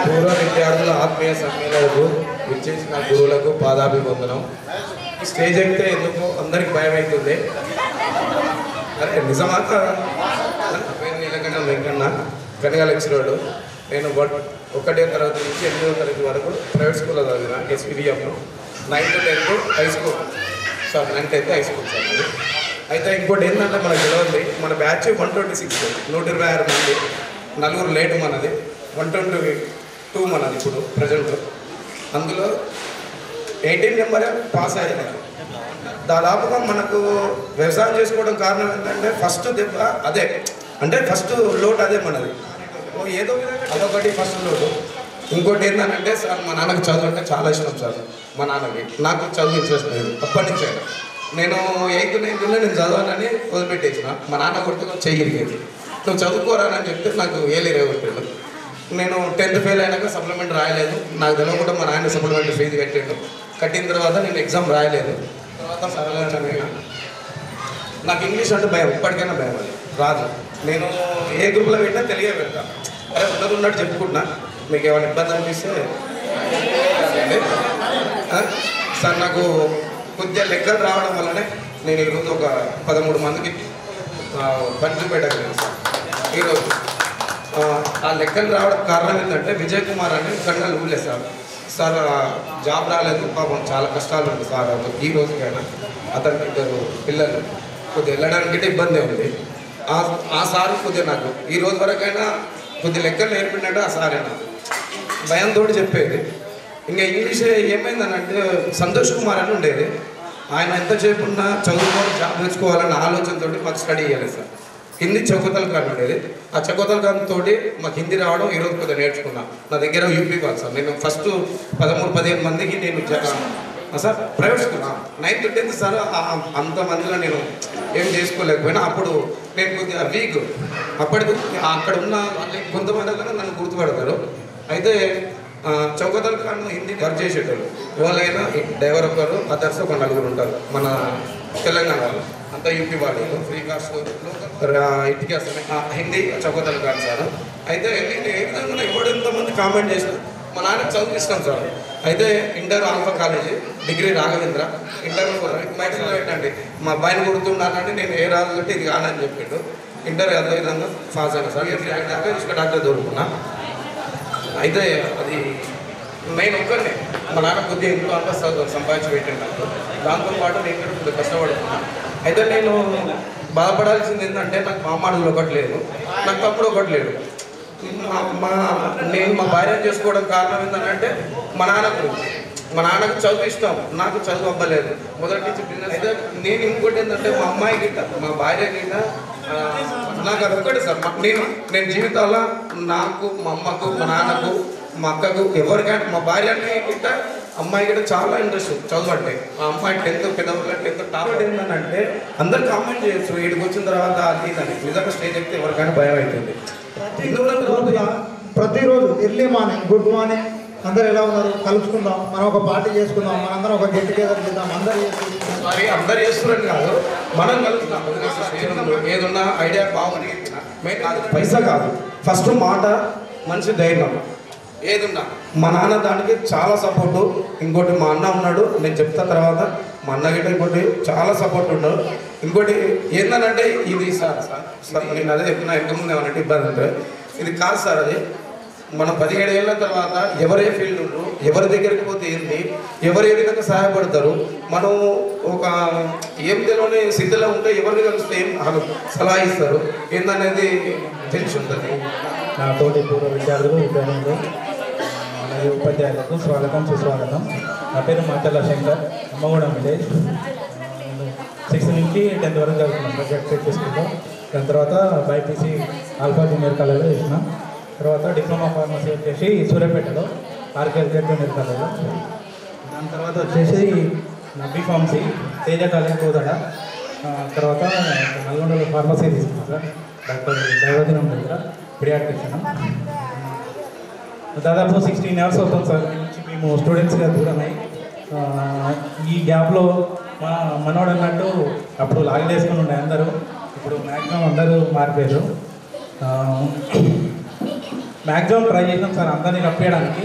పూర్వ విద్యార్థుల ఆత్మీయ సమ్మేళనకు విచ్చేసిన గురువులకు పాదాభివందనం. స్టేజ్ ఎక్కితే ఎందుకు అందరికి భయం అవుతుంది. అరే నిజమా నేను నీలకంఠ వెంకన్న కనగా లెక్చరర్డు. నేను 1వ తరగతి నుంచి 8వ తరగతి వరకు ప్రైవేట్ స్కూల్లో చదివిన ఎస్పీడిఎంలో. 9th 10th high school sir, 9th 10th high school sir. అయితే ఇంకోటి ఏంటంటే మనకు తెలియదు, మన బ్యాచ్ 126 126 మంది, 4 లేటు మనది, 122 మనది ఇప్పుడు ప్రజెంట్. అందులో 18 నెంబర్ పాస్ అయ్యారు. దాదాపుగా మనకు వ్యవసాయం చేసుకోవడం కారణం ఏంటంటే ఫస్ట్ దెబ్బ అదే, అంటే ఫస్ట్ లోటు అదే మనది. ఏదో విధంగా అదొకటి ఫస్ట్ లోటు. ఇంకోటి ఏంటంటే సార్, మా నాన్నకి చదువు అంటే చాలా ఇష్టం సార్. మా నాన్నకి నాకు చదువు ఇంట్రెస్ట్ లేదు అప్పటి నుంచే. నేను 8th 9th నేను చదవాలని వదిలిపెట్టేసిన. మా నాన్న కొడుకు చేయగలిగేది, నువ్వు చదువుకోరానని చెప్తే నాకు ఏలేరేవట్లేదు. నేను 10th ఫెయిల్ అయినాక సప్లిమెంట్ రాయలేదు. నాకు తెలియకుండా మా నాన్న సప్లిమెంట్ ఫీజు కట్టాడు. కట్టిన తర్వాత నేను ఎగ్జామ్ రాయలేదు. తర్వాత సరళంగా నాకు ఇంగ్లీష్ అంటే భయం, ఇప్పటికైనా భయం, అది రాదు. నేను ఏ గ్రూప్లో పెట్టినా తెలియ పెడతా. అరే ఉన్నట్టు చెప్పుకుంటున్నా, మీకు ఏమైనా ఇబ్బంది అనిపిస్తే సార్. నాకు కొద్దిగా లెక్కలు రావడం వల్లనే నేను ఈరోజు ఒక 13 మందికి పని చూపెట్టగలను సార్. ఈరోజు ఆ లెక్కలు రావడం కారణం ఏంటంటే విజయ్ కుమార్ అని కన్నలు ఊళ్ళే సార్. సార్ జాబ్ రాలేదు, పాపం చాలా కష్టాలు ఉంది సార్. ఈ రోజుకైనా అతనికి 2 పిల్లలు, కొద్దిగా వెళ్ళడానికి ఇబ్బంది ఉంది. ఆ సార్ కొద్దిగా నాకు ఈ రోజు వరకైనా కొద్ది లెక్కలు నేర్పినట్టు ఆ సారే నాకు భయంతో చెప్పేది. ఇంకా ఇంగ్లీష్ ఏమైందని అంటే సంతోష్ కుమార్ అని ఉండేది. ఆయన ఎంతసేపు ఉన్నా చదువుకోవాలి, జాబ్ తెచ్చుకోవాలన్న ఆలోచనతో మాకు స్టడీ చేయాలి సార్. హిందీ చౌకతల కాని ఉండేది. ఆ చౌకతల కానితో మాకు హిందీ రావడం ఈరోజు కొద్దిగా నేర్చుకున్నా. నా దగ్గర యూపీ కాదు సార్. నేను ఫస్ట్ 13-15 మందికి నేను sir private school 9th 10th sir. అంతమందిలో నేను ఏం చేసుకోలేకపోయినా అప్పుడు నేను కొద్దిగా వీక్. అప్పటికి అక్కడ ఉన్న కొంతమంది నన్ను గుర్తుపడతారు. అయితే చౌకతల కాను హిందీ వర్క్ చేసేటోళ్ళు ఎవరైనా డ్రైవర్ ఒకరు, అదర్స్ ఒక 4 ఉంటారు మన తెలంగాణ వాళ్ళు. అంతా యూపీ వాళ్ళు ఫ్రీ కాస్ట్ ఇంటికి హిందీ చౌకతల కాదు సార్. అయితే నేను ఏ విధంగా ఎవడెంతమంది కామెంట్ చేసిన మా నాన్నకి చదివిస్తాం సార్. అయితే inter alpha college, degree Raghavendra, inter మ్యాథ్స్లో ఏంటండి మా అబ్బాయిని కొడుతున్నానంటే నేను ఏ రాదు కంటే ఇది కాదని చెప్పిండు. ఇంటర్ అదే విధంగా పాస్ అయినా సార్. డాక్టర్ దొరుకుతున్నా. అయితే అది నేను ఒక్కరిని, మా నాన్న కొద్దిగా ఇంట్లో అంతా సంపాదించి పెట్టినాను. దాంతోపాటు నేను కూడా కొద్దిగా కష్టపడుతున్నా. అయితే నేను బాధపడాల్సింది ఏంటంటే నాకు మా అమ్మాడులు ఒకటి లేదు, నాకు తప్పుడు ఒకటి లేడు. నేను మా భార్యను చేసుకోవడం కారణం ఏంటంటే మా నాన్న గురించి. మా నాన్నకు చదువు ఇష్టం, నాకు చదువు అవ్వలేదు. మొదటి నుంచి బిజినెస్. అయితే నేను ఇంకోటి ఏంటంటే మా అమ్మాయి గిట్ట, మా భార్య గిట్ట నాకు అది ఒక్కటే సార్. నేను జీవితాల్లో నాకు, మా అమ్మకు, మా నాన్నకు, మా అక్కకు, ఎవరికైనా మా భార్యని గిట్ట అమ్మాయి గిట్ట చాలా ఇంట్రెస్ట్ చదువు అంటే. ఆ అమ్మాయి 10th పెద్దవాళ్ళ 10th టాప్ ఏంటంటే అందరు కామెంట్ చేయొచ్చు వీడికి వచ్చిన తర్వాత అది ఇదని. నిజంగా స్టేజ్ ఎక్కితే ఎవరికైనా భయం అవుతుంది. ప్రతిరోజు ఎర్లీ మార్నింగ్ గుడ్ మార్నింగ్, అందరు ఎలా ఉన్నారు, కలుసుకుందాం, మనం ఒక పార్టీ చేసుకుందాం, మనందరం ఒక గెట్ టుగెదర్ చేద్దాం. అందరు చేస్తున్నారని కాదు, మనం కలుగుతాం. ఏదన్నా ఐడియా బాగుంది పైసా కాదు, ఫస్ట్ మాట, మనిషి ధైర్యం. ఏదున్నా మా నాన్న దానికి చాలా సపోర్టు. ఇంకోటి మా అన్న ఉన్నాడు, నేను చెప్తా తర్వాత. మా అన్న గిట్ట ఇంకోటి చాలా సపోర్ట్ ఉన్నాడు. ఇంకోటి ఏంటంటే ఇది సార్ నేను అదే చెప్తున్నా, ఎంత ముందు ఏమన్నట్టు ఇబ్బంది అంటే ఇది కాదు సార్. అది మనం 17 ఏళ్ళ తర్వాత ఎవరే ఫీల్డ్ ఉండరు, ఎవరి దగ్గరికి పోతే ఏంటి, ఎవరు ఏ విధంగా సహాయపడతారు, మనం ఒక ఏం తెలియని స్థితిలో ఉంటే ఎవరిని కలిస్తే ఏం సలహా ఇస్తారు ఏందనేది తెలిసి ఉంటుంది. నా తోటి పూర్వ విద్యార్థులు, విద్యార్థులు, మరియు ఉపాధ్యాయులకు స్వాగతం, సుస్వాగతం. నా పేరు మాచర్ల శంకర్, అమ్మగూడెం విలేజ్. 6th నుంచి 10th వరకు చదువుతున్నాను గ్రాడ్యుయేట్ చేసుకుంటాం. దాని తర్వాత బైపీసీ ఆల్ఫా జూనియర్ కాలేజ్లో చేసిన తర్వాత డిప్లొమా ఫార్మసీ వచ్చేసి సూర్యాపేటలో ఆర్కేఎల్ జూనియర్ కాలేజ్లో. దాని తర్వాత వచ్చేసి నా బీఫార్మసీ తేజ కాలేజ్ కోదడ. తర్వాత నల్గొండలో ఫార్మసీ తీసుకున్నాను సార్, డాక్టర్ దైవదినం దగ్గర పిడియాట్రిషియన్. దాదాపు 16 years అవుతుంది సార్ నుంచి మేము స్టూడెంట్స్గా దూరమై. ఈ గ్యాప్లో మనోడు అన్నట్టు అప్పుడు లాగిల్ వేసుకుని ఉండే అందరూ, ఇప్పుడు మ్యాక్సిమం అందరూ మారిపోయారు. మ్యాక్సిమం ట్రై చేసినాం సార్ అందరినీ రప్పించడానికి,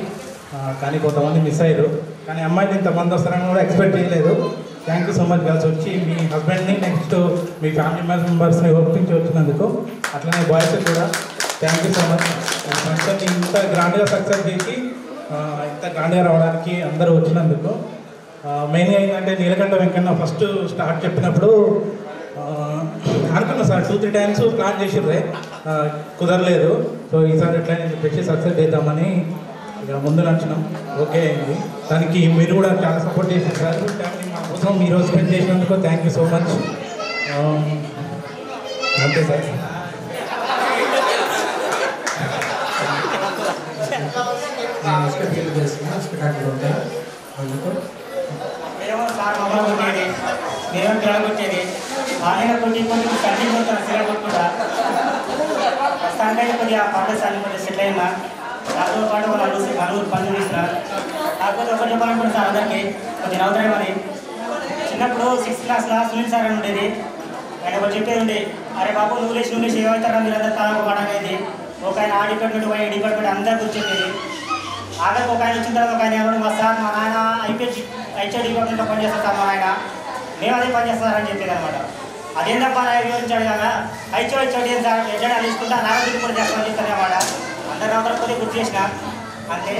కానీ కొంతమంది మిస్ అయ్యారు. కానీ అమ్మాయిలు ఇంతమంది వస్తారని కూడా ఎక్స్పెక్ట్ చేయలేదు. Thank you so much girls వచ్చి మీ హస్బెండ్ని నెక్స్ట్ మీ ఫ్యామిలీ మెంబర్స్ని ఒప్పించి వచ్చినందుకు, అట్లనే బాయ్స్ కూడా థ్యాంక్ యూ సో మచ్. ఫంక్షన్ని ఇంత గ్రాండ్గా సక్సెస్ చేసి ఇంత గ్రాండ్గా రావడానికి అందరూ వచ్చినందుకు. మెయిన్గా ఏంటంటే నీలకంఠ వెంకన్న ఫస్ట్ స్టార్ట్ చెప్పినప్పుడు అనుకున్నా సార్ 2-3 టైమ్స్ ప్లాన్ చేసిర్రే, కుదరలేదు. సో ఈసారి ఎట్లా చెప్పేసి సక్సెస్ చేద్దామని ఇక ముందు నచ్చినాం, ఓకే అయింది. దానికి మీరు కూడా చాలా సపోర్ట్ చేశారు సార్. ఫ్యామిలీ మా కోసం మీరు స్పెండ్ చేసినందుకు థ్యాంక్ యూ సో మచ్. అంతే సార్. మేము సార్ మమ్మల్ని కొట్టేది, మేము కిరాకు వచ్చేది, ఆయన కొన్ని తల్లి పోతాను సిగరెట్ కూడా ప్రస్తుతానికి కొద్దిగా పండుగ సార్లు కొద్దిగా సెటిల్ అయినా నాతో పాటు నలుగురు పనులు తీసిన. కాకపోతే ఒకటి చెప్పాలనుకుంటే సార్ అందరికీ కొద్దిగా నవ్వుతారేమని, చిన్నప్పుడు 6th క్లాస్లో సునీల్ సార్ అని ఉండేది. ఆయన ఒకటి చెప్పేది ఉండే, అరే బాబు నువ్వు లేచి ఏమవుతారా మీరు అందరూ తలకు పడనేది. ఒక ఆయన ఆ డిపార్ట్మెంట్ పోయి ఈ డిపార్ట్మెంట్ అందరికీ వచ్చేది. ఆఖరికి ఒక ఆయన వచ్చిన తర్వాత ఒక ఆయన ఎవరు మా సార్ మా నాయన హెచ్ఓ డిపార్ట్మెంట్లో పనిచేస్తారు సార్ మా నాయన, మేము అదే పనిచేస్తారని చెప్పేది అనమాట. అదేంటప్ప వివరించాడు కదా, హెచ్ఓడి ఏం సార్ ఎడ్డా తీసుకుంటా నాగ కూడా చేస్తామని చెప్తాను అనమాట. అందరి అవతల కొద్దిగా గుర్తు చేసిన అంతే.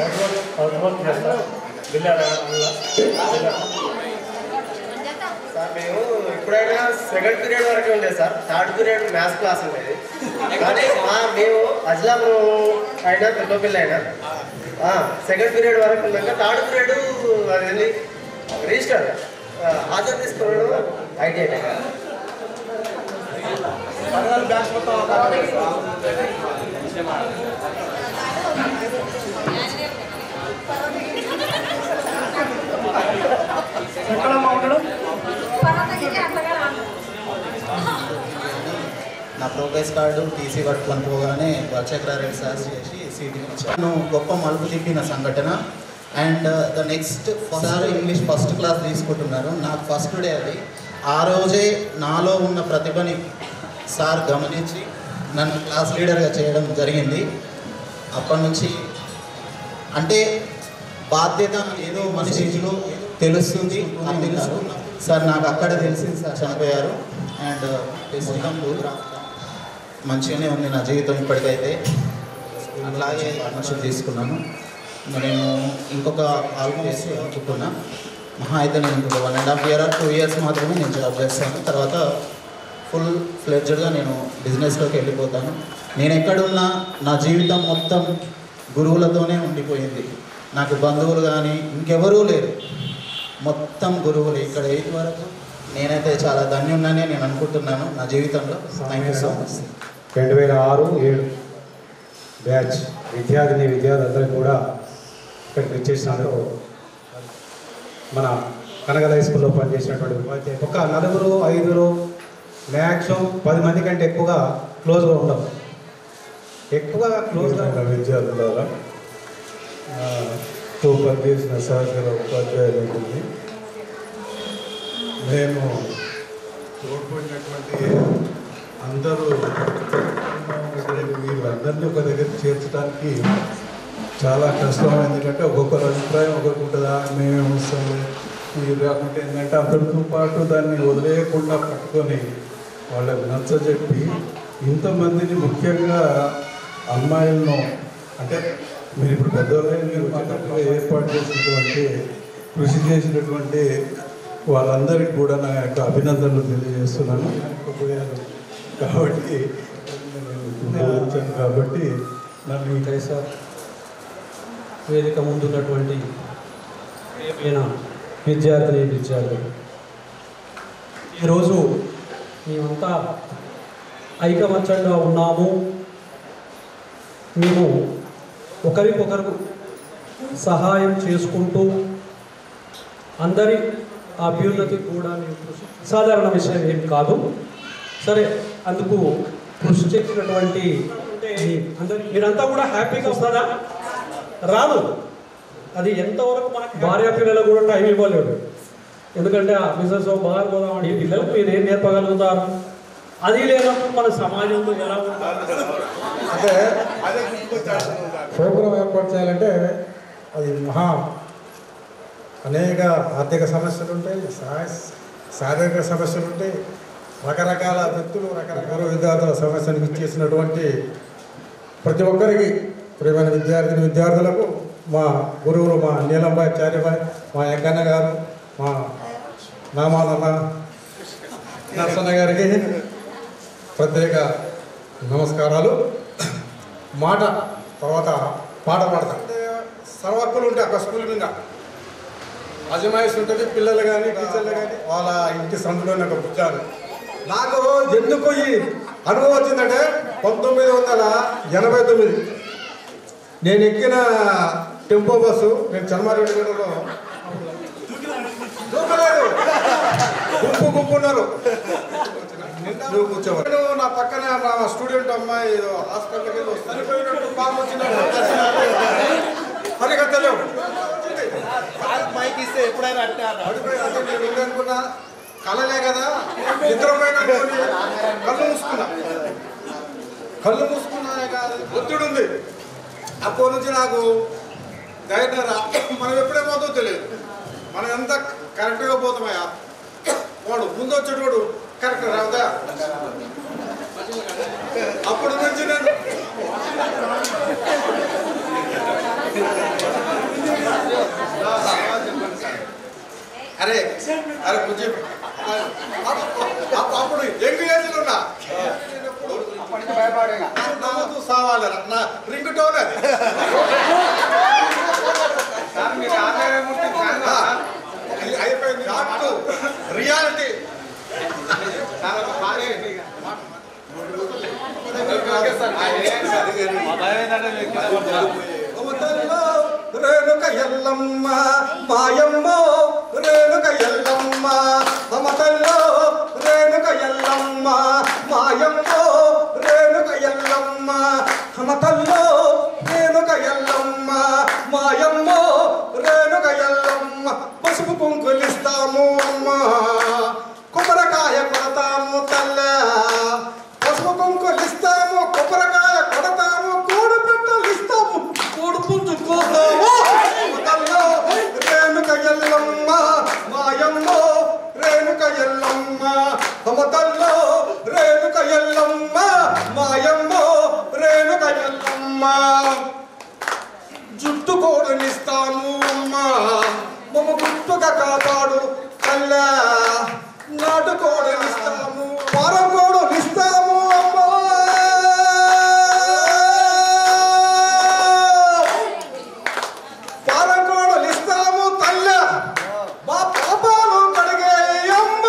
సార్ మేము ఇప్పుడైనా 2nd పీరియడ్ వరకే ఉండేది sir, 3rd period maths class ఉండేది. కానీ మేము అజ్లాపురం అయినా పెద్దపల్లి అయినా 2nd పీరియడ్ వరకు ఉన్నాక 3rd పీరియడ్ అది రిజిస్టర్ హాజరు తీసుకోవడం ఐటీఐ బ్యాచ్ మొత్తం నా ప్రోగ్రెస్ కార్డు టీసీ పట్టుకొని పోగానే వర్షక్రారెడ్డి సార్ చేసి సీటీ ఇచ్చాను. గొప్ప మలుపు తిప్పిన సంఘటన. And the next sir English first class తీసుకుంటున్నారు. నాకు ఫస్ట్ డే అది. ఆ రోజే నాలో ఉన్న ప్రతిభని సార్ గమనించి నన్ను క్లాస్ లీడర్గా చేయడం జరిగింది. అప్పటి నుంచి అంటే బాధ్యత ఏదో మనిషిలో తెలుస్తుంది అని తెలుసుకున్నా. సార్ నాకు అక్కడ తెలిసింది సార్ చనిపోయారు. అండ్ మొత్తం మంచిగానే ఉంది నా జీవితం ఇప్పటికైతే. అలాగే పార్ట్నర్షిప్ తీసుకున్నాను. నేను ఇంకొక ఆల్బమ్ చేసి అనుకుంటున్నా. మహా అయితే నేను ఇంకొక 1.5 year or 2 years మాత్రమే నేను జాబ్ చేస్తాను. తర్వాత ఫుల్ ఫ్లెడ్జ్డ్గా నేను బిజినెస్లోకి వెళ్ళిపోతాను. నేను ఎక్కడున్నా నా జీవితం మొత్తం గురువులతోనే ఉండిపోయింది. నాకు బంధువులు కానీ ఇంకెవరూ లేరు, మొత్తం గురువులు. ఇక్కడ 8 వరకు నేనైతే చాలా ధన్యున్నానే నేను అనుకుంటున్నాను నా జీవితంలో. Thank you so much. 2006-7 batch విద్యార్థులందరూ కూడా ఇక్కడికి వచ్చేసినందుకు మన కనగల హై స్కూల్లో పనిచేసినటువంటి ఉపాధ్యాయులు ఒక 4-5 మ్యాక్సిమం 10 మంది కంటే ఎక్కువగా క్లోజ్గా ఉండవు. ఎక్కువగా క్లోజ్గా విద్యార్థుల పనిచేసిన సహచర ఉపాధ్యాయులు ఉంటుంది. మేము తోడ్పడినటువంటి అందరూ వీళ్ళందరినీ ఒక దగ్గర చేర్చడానికి చాలా కష్టం. ఎందుకంటే ఒక్కొక్కరు అభిప్రాయం ఒకరికి ఉంటుందా, మేమేమి వస్తాము మీరు కాకుంటే ఏంటంటే అందరితో పాటు దాన్ని వదిలేయకుండా పట్టుకొని వాళ్ళకి నచ్చజెప్పి ఇంతమందిని ముఖ్యంగా అమ్మాయిలను అంటే మీరు ఇప్పుడు పెద్దవాళ్ళని మీరు వచ్చేటట్టుగా ఏర్పాటు చేసినటువంటి కృషి చేసినటువంటి వాళ్ళందరికీ కూడా నా యొక్క అభినందనలు తెలియజేస్తున్నాను. కాబట్టి కాబట్టి నన్ను ఈ సార్ వేదిక ముందున్నటువంటి విద్యార్థులు ఈరోజు మేమంతా ఐకమత్యంగా ఉన్నాము. మేము ఒకరికొకరు సహాయం చేసుకుంటూ అందరి అభ్యున్నతి కూడా సాధారణ విషయం ఏం కాదు. సరే, అందుకు కృషి చేసినటువంటి మీరంతా కూడా హ్యాపీగా వస్తుందా? రాదు. అది ఎంతవరకు మనకు భార్య పిల్లలకు కూడా టైం ఇవ్వలేడు. ఎందుకంటే ఆ బిజినెస్ బాగా పోదామని పిల్లలకు మీరు ఏం నేర్పగలుగుతారు? అది లేనప్పుడు మన సమాజంలో ఎలా ఉంటారు? అంటే ప్రోగ్రాం ఏర్పాటు చేయాలంటే అది మహా అనేక ఆర్థిక సమస్యలు ఉంటాయి, శారీరక సమస్యలు ఉంటాయి, రకరకాల వ్యక్తులు రకరకాల విద్యార్థుల సమస్యను ఇచ్చేసినటువంటి ప్రతి ఒక్కరికి ప్రియమైన విద్యార్థులకు మా గురువులు మా నీలంబాయ్ చార్యబాయ్, మా వెంకన్న గారు, మా నామాలన్న నరసన్న గారికి ప్రత్యేక నమస్కారాలు. మాట తర్వాత పాట పాడతా. సర్వక్కులు ఉంటాయి ఒక స్కూల్ మీద, అజమాయిష్ ఉంటుంది. పిల్లలు కానీ టీచర్లు కానీ వాళ్ళ ఇంటి సందులోనే ఒక పుచ్చారు. నాకు ఎందుకు ఈ అనుభవం వచ్చిందంటే 1989 నేను ఎక్కిన టెంపో బస్సు, నేను చర్మారెడ్డిగూడలో దూకలేదు, గుంపు ఉన్నారు. నువ్వు కూర్చోవాలి. నా పక్కన నా స్టూడెంట్ అమ్మాయి హాస్పిటల్కి వెళ్ళి చనిపోయినట్టు పాము వచ్చినట్టు పరిగెత్తలేవు. మైక్ ఇస్తే ఎప్పుడైనా అంటే నేను ఏంటనుకున్నా, కలలే కదా, నిద్రపోయిన కళ్ళు మూసుకున్నా కాదు, ఒత్తిడి ఉంది. అప్పటి నుంచి నాకు ధైర్యం మనం ఎప్పుడేమవుతో తెలియదు. మనం ఎంత కరెక్ట్గా పోతామయ్యా, వాడు ముందు వచ్చేటోడు కరెక్ట్ రావుతా. అప్పటి నుంచి నేను అరే కొంచెం అప్పుడు యంగ్ ఏజ్లో ఉన్నా, నవ్వుతూ సావాలి నా రింగ్ టోన్ అది. అయిపోయింది రియాలిటీ. రేణుక ఎల్లమ్మ మాయమ్మ, రేణుక ఎల్లమ్మ మమతల్లో, రేణుక ఎల్లమ్మ మాయమ్మ, రేణుక ఎల్లమ్మ మమతల్లో, రేణుక ఎల్లమ్మ మాయమ్మ, రేణుక ఎల్లమ్మ. పసుపు కుంకులిస్తాము అమ్మ, కొబ్బరికాయ కొడతాము తల్ల, పసుపు కుంకులిస్తాము, కొబ్బరికాయ కొడతాము, కోడి పెట్టలు ఇస్తాము, కోడి పుంజు కోస్తాము. రేణుక ఎల్లమ్మ మాయమ్మ, రేణుక ఎల్లమ్మ మమతల్లో, రేణుక ఎల్లమ్మ మాయమ్మ, రేణుక ఎల్లమ్మ. జుట్టు కోడనిస్తాము అమ్మ, మమ్మ గుట్టుగా కాపాడు తల్ల, నాటు కోడనిస్తాము, పారం కోడనిస్తాము అమ్మ. పారం కోడనిస్తాము తల్ల, మా పాపాలు కడిగే అమ్మ.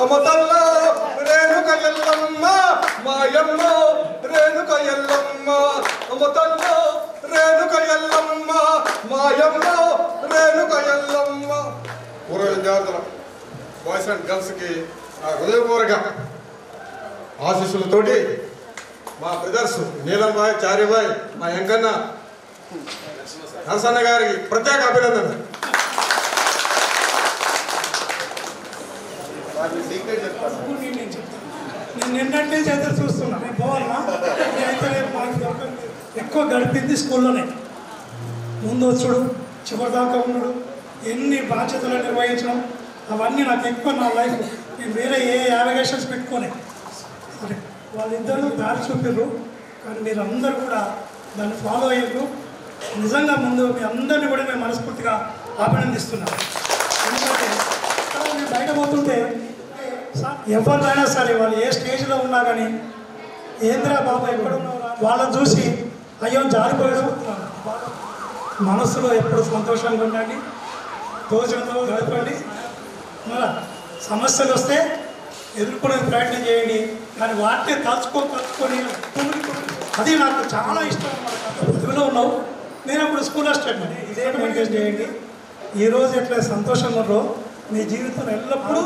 అమ్మ తల్ల రేణుక ఎల్లమ్మ మాయమ్మ, రేణుక ఎల్లమ్మ అమ్మ తల్ల, రేణుక ఎల్లమ్మ మాయమ్మ, రేణుక ఎల్లమ్మ. పూర్వ విద్యార్థుల బాయ్స్ అండ్ గర్ల్స్కి హృదయపూర్వక ఆశీస్సులతోటి మా బ్రదర్స్ నీలంబాయ్ చార్యబాయ్, మా వెంకన్న నరసన్న గారికి ప్రత్యేక అభినందన. నేను నిన్నట్టే చేత చూస్తున్నా, నేను పోవాలా అయితే ఎక్కువ గడిపింది స్కూల్లోనే. ముందు వచ్చుడు, చివరిదాకా ఉన్నాడు, ఎన్ని బాధ్యతలు నిర్వహించడం, అవన్నీ నాకు ఎక్కువ నా లైఫ్. నేను వేరే ఏ యావిగేషన్స్ పెట్టుకోలే. సరే వాళ్ళిద్దరూ దారి చూపిర్రు, కానీ మీరు అందరూ కూడా దాన్ని ఫాలో అయ్యారు. నిజంగా ముందు మీ అందరినీ కూడా నేను మనస్ఫూర్తిగా అభినందిస్తున్నాను. ఎందుకంటే నేను బయట పోతుంటే ఎవరినైనా సరే వాళ్ళు ఏ స్టేజ్లో ఉన్నా కానీ ఏంద్రా బాబా ఎక్కడ ఉన్నావు వాళ్ళని చూసి అయ్యో జారిపోయాడు. మనసులో ఎప్పుడు సంతోషంగా ఉండండి, రోజులతో గడపండి. మళ్ళా సమస్యలు వస్తే ఎదుర్కొనే ప్రయత్నం చేయండి, కానీ వాటిని తలుచుకొని అది నాకు చాలా ఇష్టం అన్నమాట. ప్రతిభలో ఉన్నావు, నేను అప్పుడు స్కూల్ అసిస్టెంట్, ఇదే మెయింటైన్ చేయండి. ఈరోజు ఎట్లా సంతోషంగా ఉన్నారో మీ జీవితం ఎల్లప్పుడూ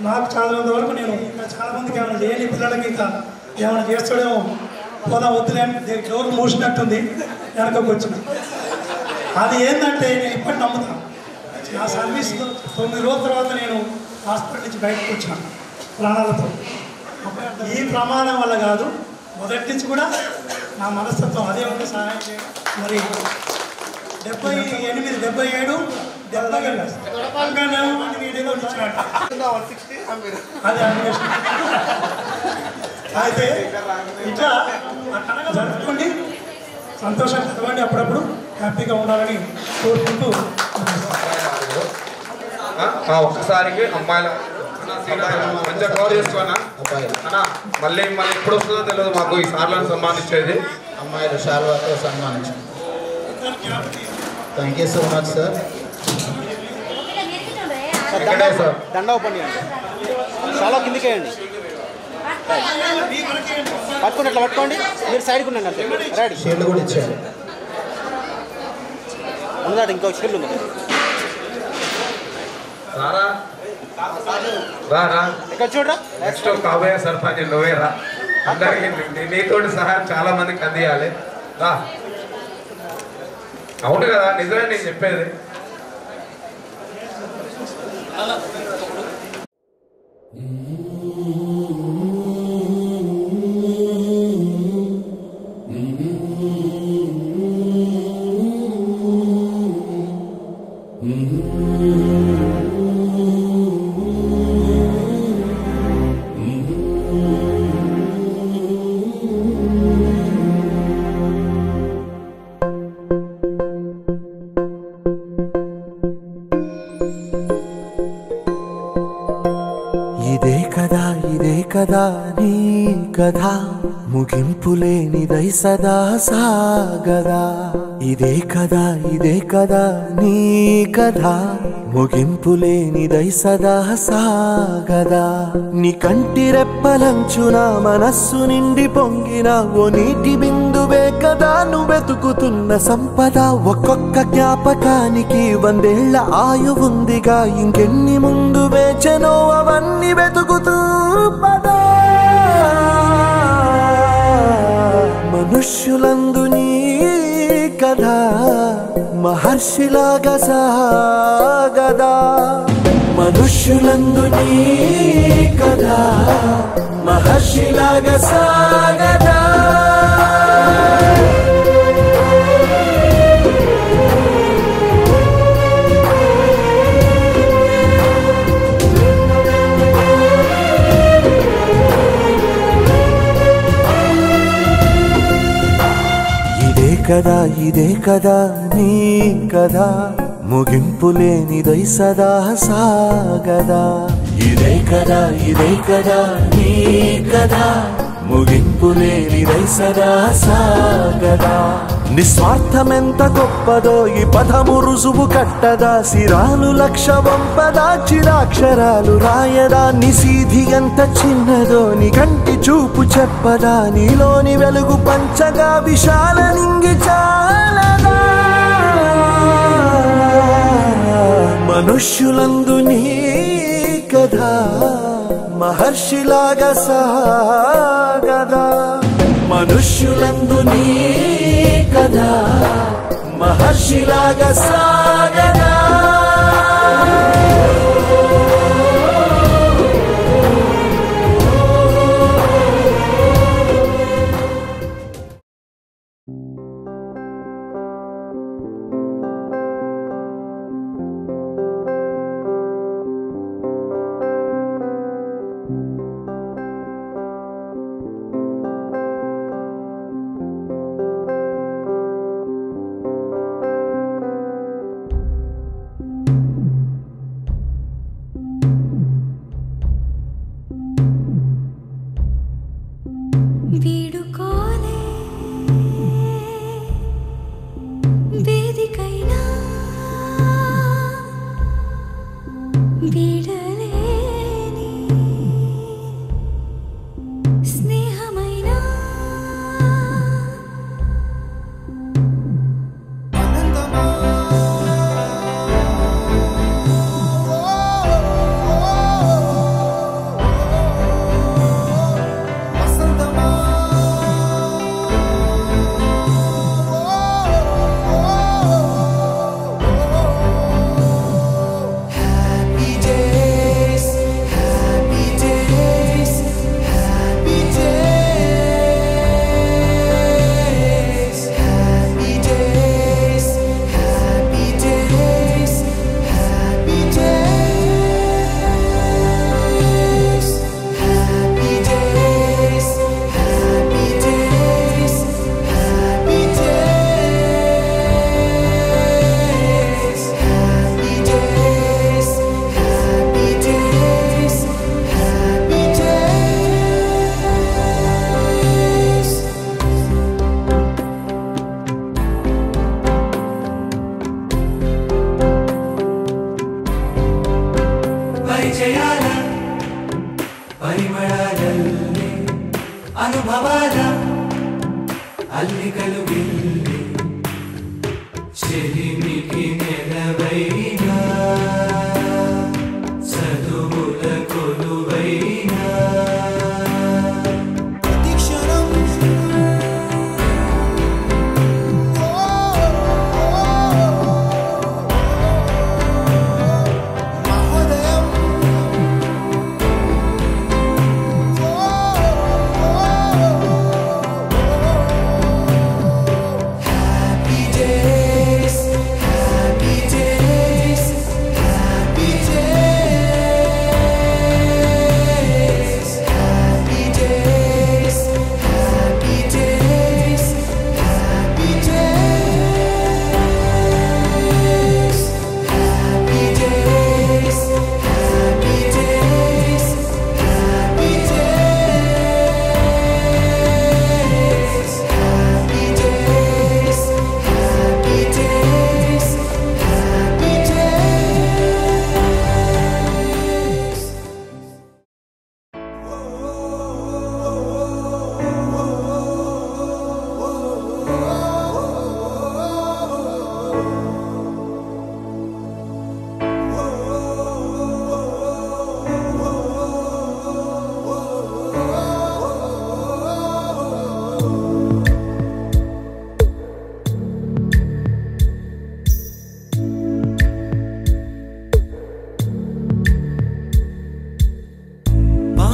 నాకు చదివినంత వరకు నేను ఇంకా చాలామందికి ఏమైనా చేయని పిల్లలకి ఇంకా ఏమైనా చేస్తాడేమో పోదా వద్దులే డోర్ మూసినట్టుంది వెనకకు వచ్చిన. అది ఏంటంటే నేను ఇప్పటి నమ్ముతాను. నా సర్వీస్ 9 రోజుల తర్వాత నేను హాస్పిటల్ నుంచి బయటకు వచ్చాను ప్రాణాలతో. ఈ ప్రమాదం వల్ల కాదు, మొదటి నుంచి కూడా నా మనస్తత్వం అదే ఉంది, సహాయం చేయడం. మరి 78, 77, 70 అయితే ఇట్లా జరుపుకోండి, సంతోషంగా చదవండి, అప్పుడప్పుడు హ్యాపీగా ఉండాలని కోరుకుంటూ ఒక్కసారికి అమ్మాయిల మంచిగా కవర్ చేసుకోనా అన్నా. మళ్ళీ ఎప్పుడు వస్తుందో తెలియదు మాకు ఈ సార్లను సన్మానించేది. అమ్మాయిలు శాల్వాతో సన్మానించు. Thank you so much sir. దండ ఓపెన్ చేయండి, చాలా కిందికేయండి, పట్టుకోండి, అట్లా పట్టుకోండి, మీరు సైడ్కి ఉండండి అంతే. రెడీ. షీల్డ్ కూడా ఇచ్చారు. ఉందండి, ఇంకో షీల్డ్ ఉంది. రా ఇక్కడ చూడరా. నెక్స్ట్ కాబోయే సర్పంచ్ నువ్వే రా. అందరికి నీతో సహా చాలా మందికి అందియాలి. రా. అవును కదా, నిజమే నేను చెప్పేది. ఇదే కదా నీ కథ, ముగింపులేనిదై సదా సాగదా. ఇదే కదా నీ కథ, ముగింపులేనిదై సదా సాగదా. నీ కంటి రెప్పలంచున మనస్సు నిండి పొంగిన ఓ నీటి బిందువే కదా నువ్వెతుకుతున్న సంపద. ఒక్కొక్క జ్ఞాపకానికి 100 ఏళ్ల ఆయువుందిగా, ఇంకెన్ని ముందు వేచనో అవన్నీ వెతుకుతూ పదా. మనుష్యులందు నీ కథ మహర్షిలాగా సాగదా. మనుష్యులందు నీ కథ మహర్షిలాగా సాగదా. ఇదే కదా నీ కథ, ముగింపులేనిదై సదా సాగదా. ఇదే కదా నీ కథ, ముగింపులేనిదై సదా సాగదా. నిస్వార్థమెంత గొప్పదో ఈ పదము రుజువు కట్టదా. సిరాలు లక్ష వంపదా, చిరాక్షరాలు రాయదా. నిసీధి ఎంత చిన్నదో నీ కంటి చూపు చెప్పదా. నీలోని వెలుగు పంచగా విశాల నింగి చాలదా. మనుష్యులందు నీ కథ మహర్షిలాగా సాగదా. మనుష్యులందు నీ కథ మహర్షిలాగా సాగదా. ಪರಿಮಳದಲ್ಲಿ ಅನುಭವದ ಅಲ್ಲಿಗಲು ಗೆಲ್ಲಿ చెలిమికి నెలవైనా చదువుల కొలువైనా ప్రతిక్షణం మహోదయం happy days happy days happy days happy days happy days happy days happy days happy days happy days happy days happy days happy days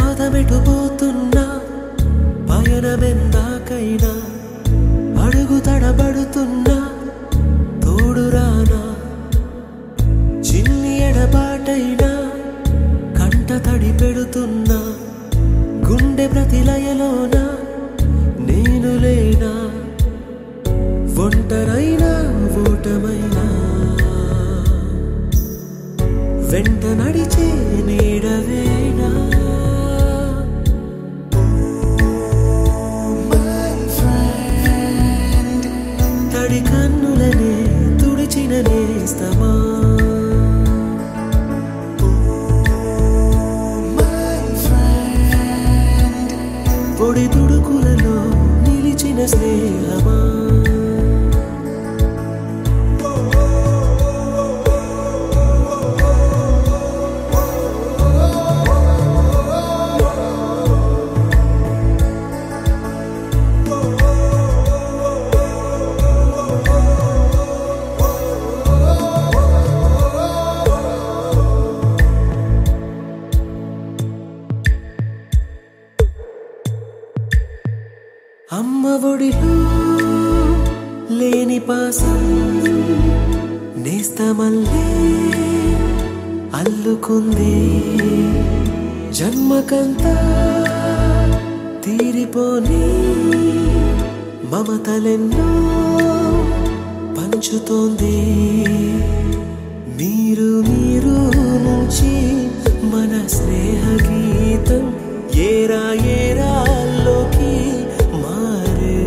పాదమెటుపోతున్నా పయనమెందాకైనా అడుగు తడబడుతున్నా తోడురానా చిన్ని ఎడబాటైనా కంట తడి పెడుతున్నా గుండె ప్రతిలయలోన నేను లేనా ఒంటరైనా ఓటమైనా వెంట నడిచే నీడవేనా తడి కన్నులనే తుడిచిన నేస్తమా పొడి తుడుకులలో నిలిచిన స్నేహమా అమ్మ ఒడిలో లేని పాసం నేస్తమల్లే అల్లుకుంది జన్మకంతా తీరిపోని మమతలెన్నో పంచుతోంది మీరు నుంచి మన స్నేహ గీతం ఏరా ఏరాల్లోకి మారే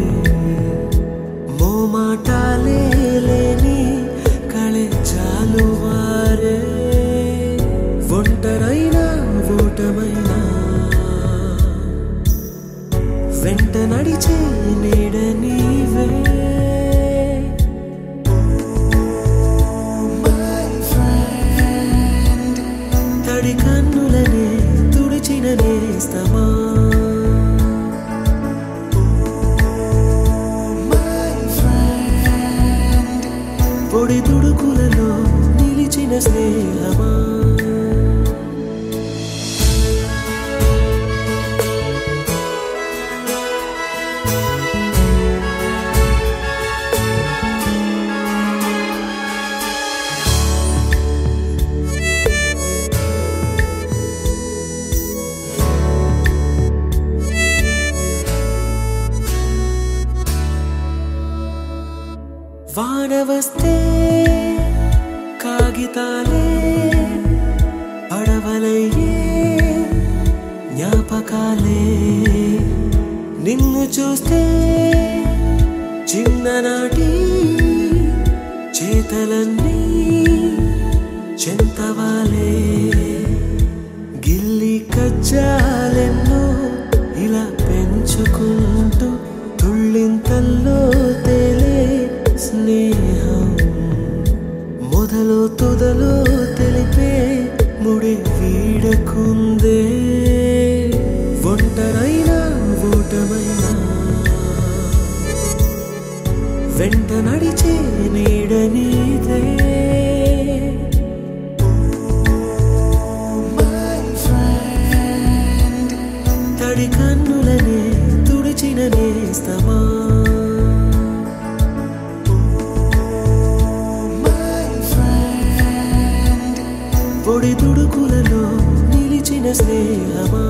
మోమాటాలే లేని కళే చాలు వారే ఒంటరైనా ఓటమైనా వెంట నడిచే నీడ నీవే తడి కన్నులనే తుడిచిన నేస్తమా పొడి తుడుకులలో నిలిచిన స్నేహమా వాన వస్తే కాగితాలే పడవలయ్యే జ్ఞాపకాలే నిన్ను చూస్తే చిన్ననాటి చేతలన్నీ చెంతవాలే గిల్లి కజ్జాలెన్నో ఇలా పెంచుకుంటూ తుళ్ళింతల్లో తేలే స్నేహం మొదలు తుదలో తెలిపే ముడి వీడకుందే ఒంటరైనా ఓటమైనా వెంట నడిచే నీడ నీదే తడి కన్నులనే తుడిచిన నేస్తమా పొడి తుడుకులలో నిలిచిన స్నేహమా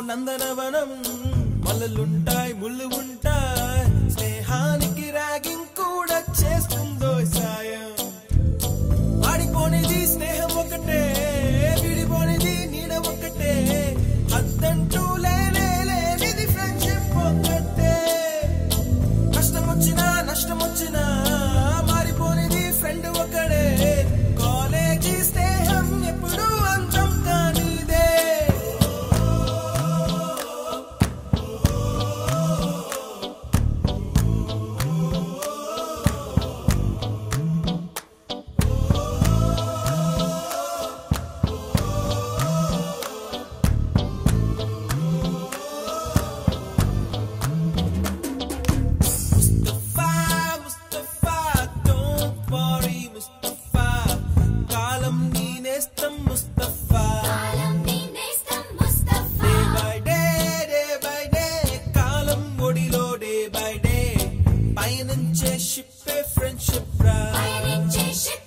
నందనవనం మల్లలుంటాయి ముళ్ళు ఉంటాయి స్నేహానికి ర్యాగింగ్ కూడా చేస్తుందో సాయం ఆడిపోనిది స్నేహం ఒకటే విడిపోనిది నీడ ఒకటే అద్దంటూ లేనిది ఫ్రెండ్షిప్ ఒకటే కష్టం వచ్చినా నష్టం వచ్చినా మారిపోనిది ఫ్రెండ్ ఒకడే కాలేజీ స్నేహం ఎప్పుడు అంతం కానిదే Friendship,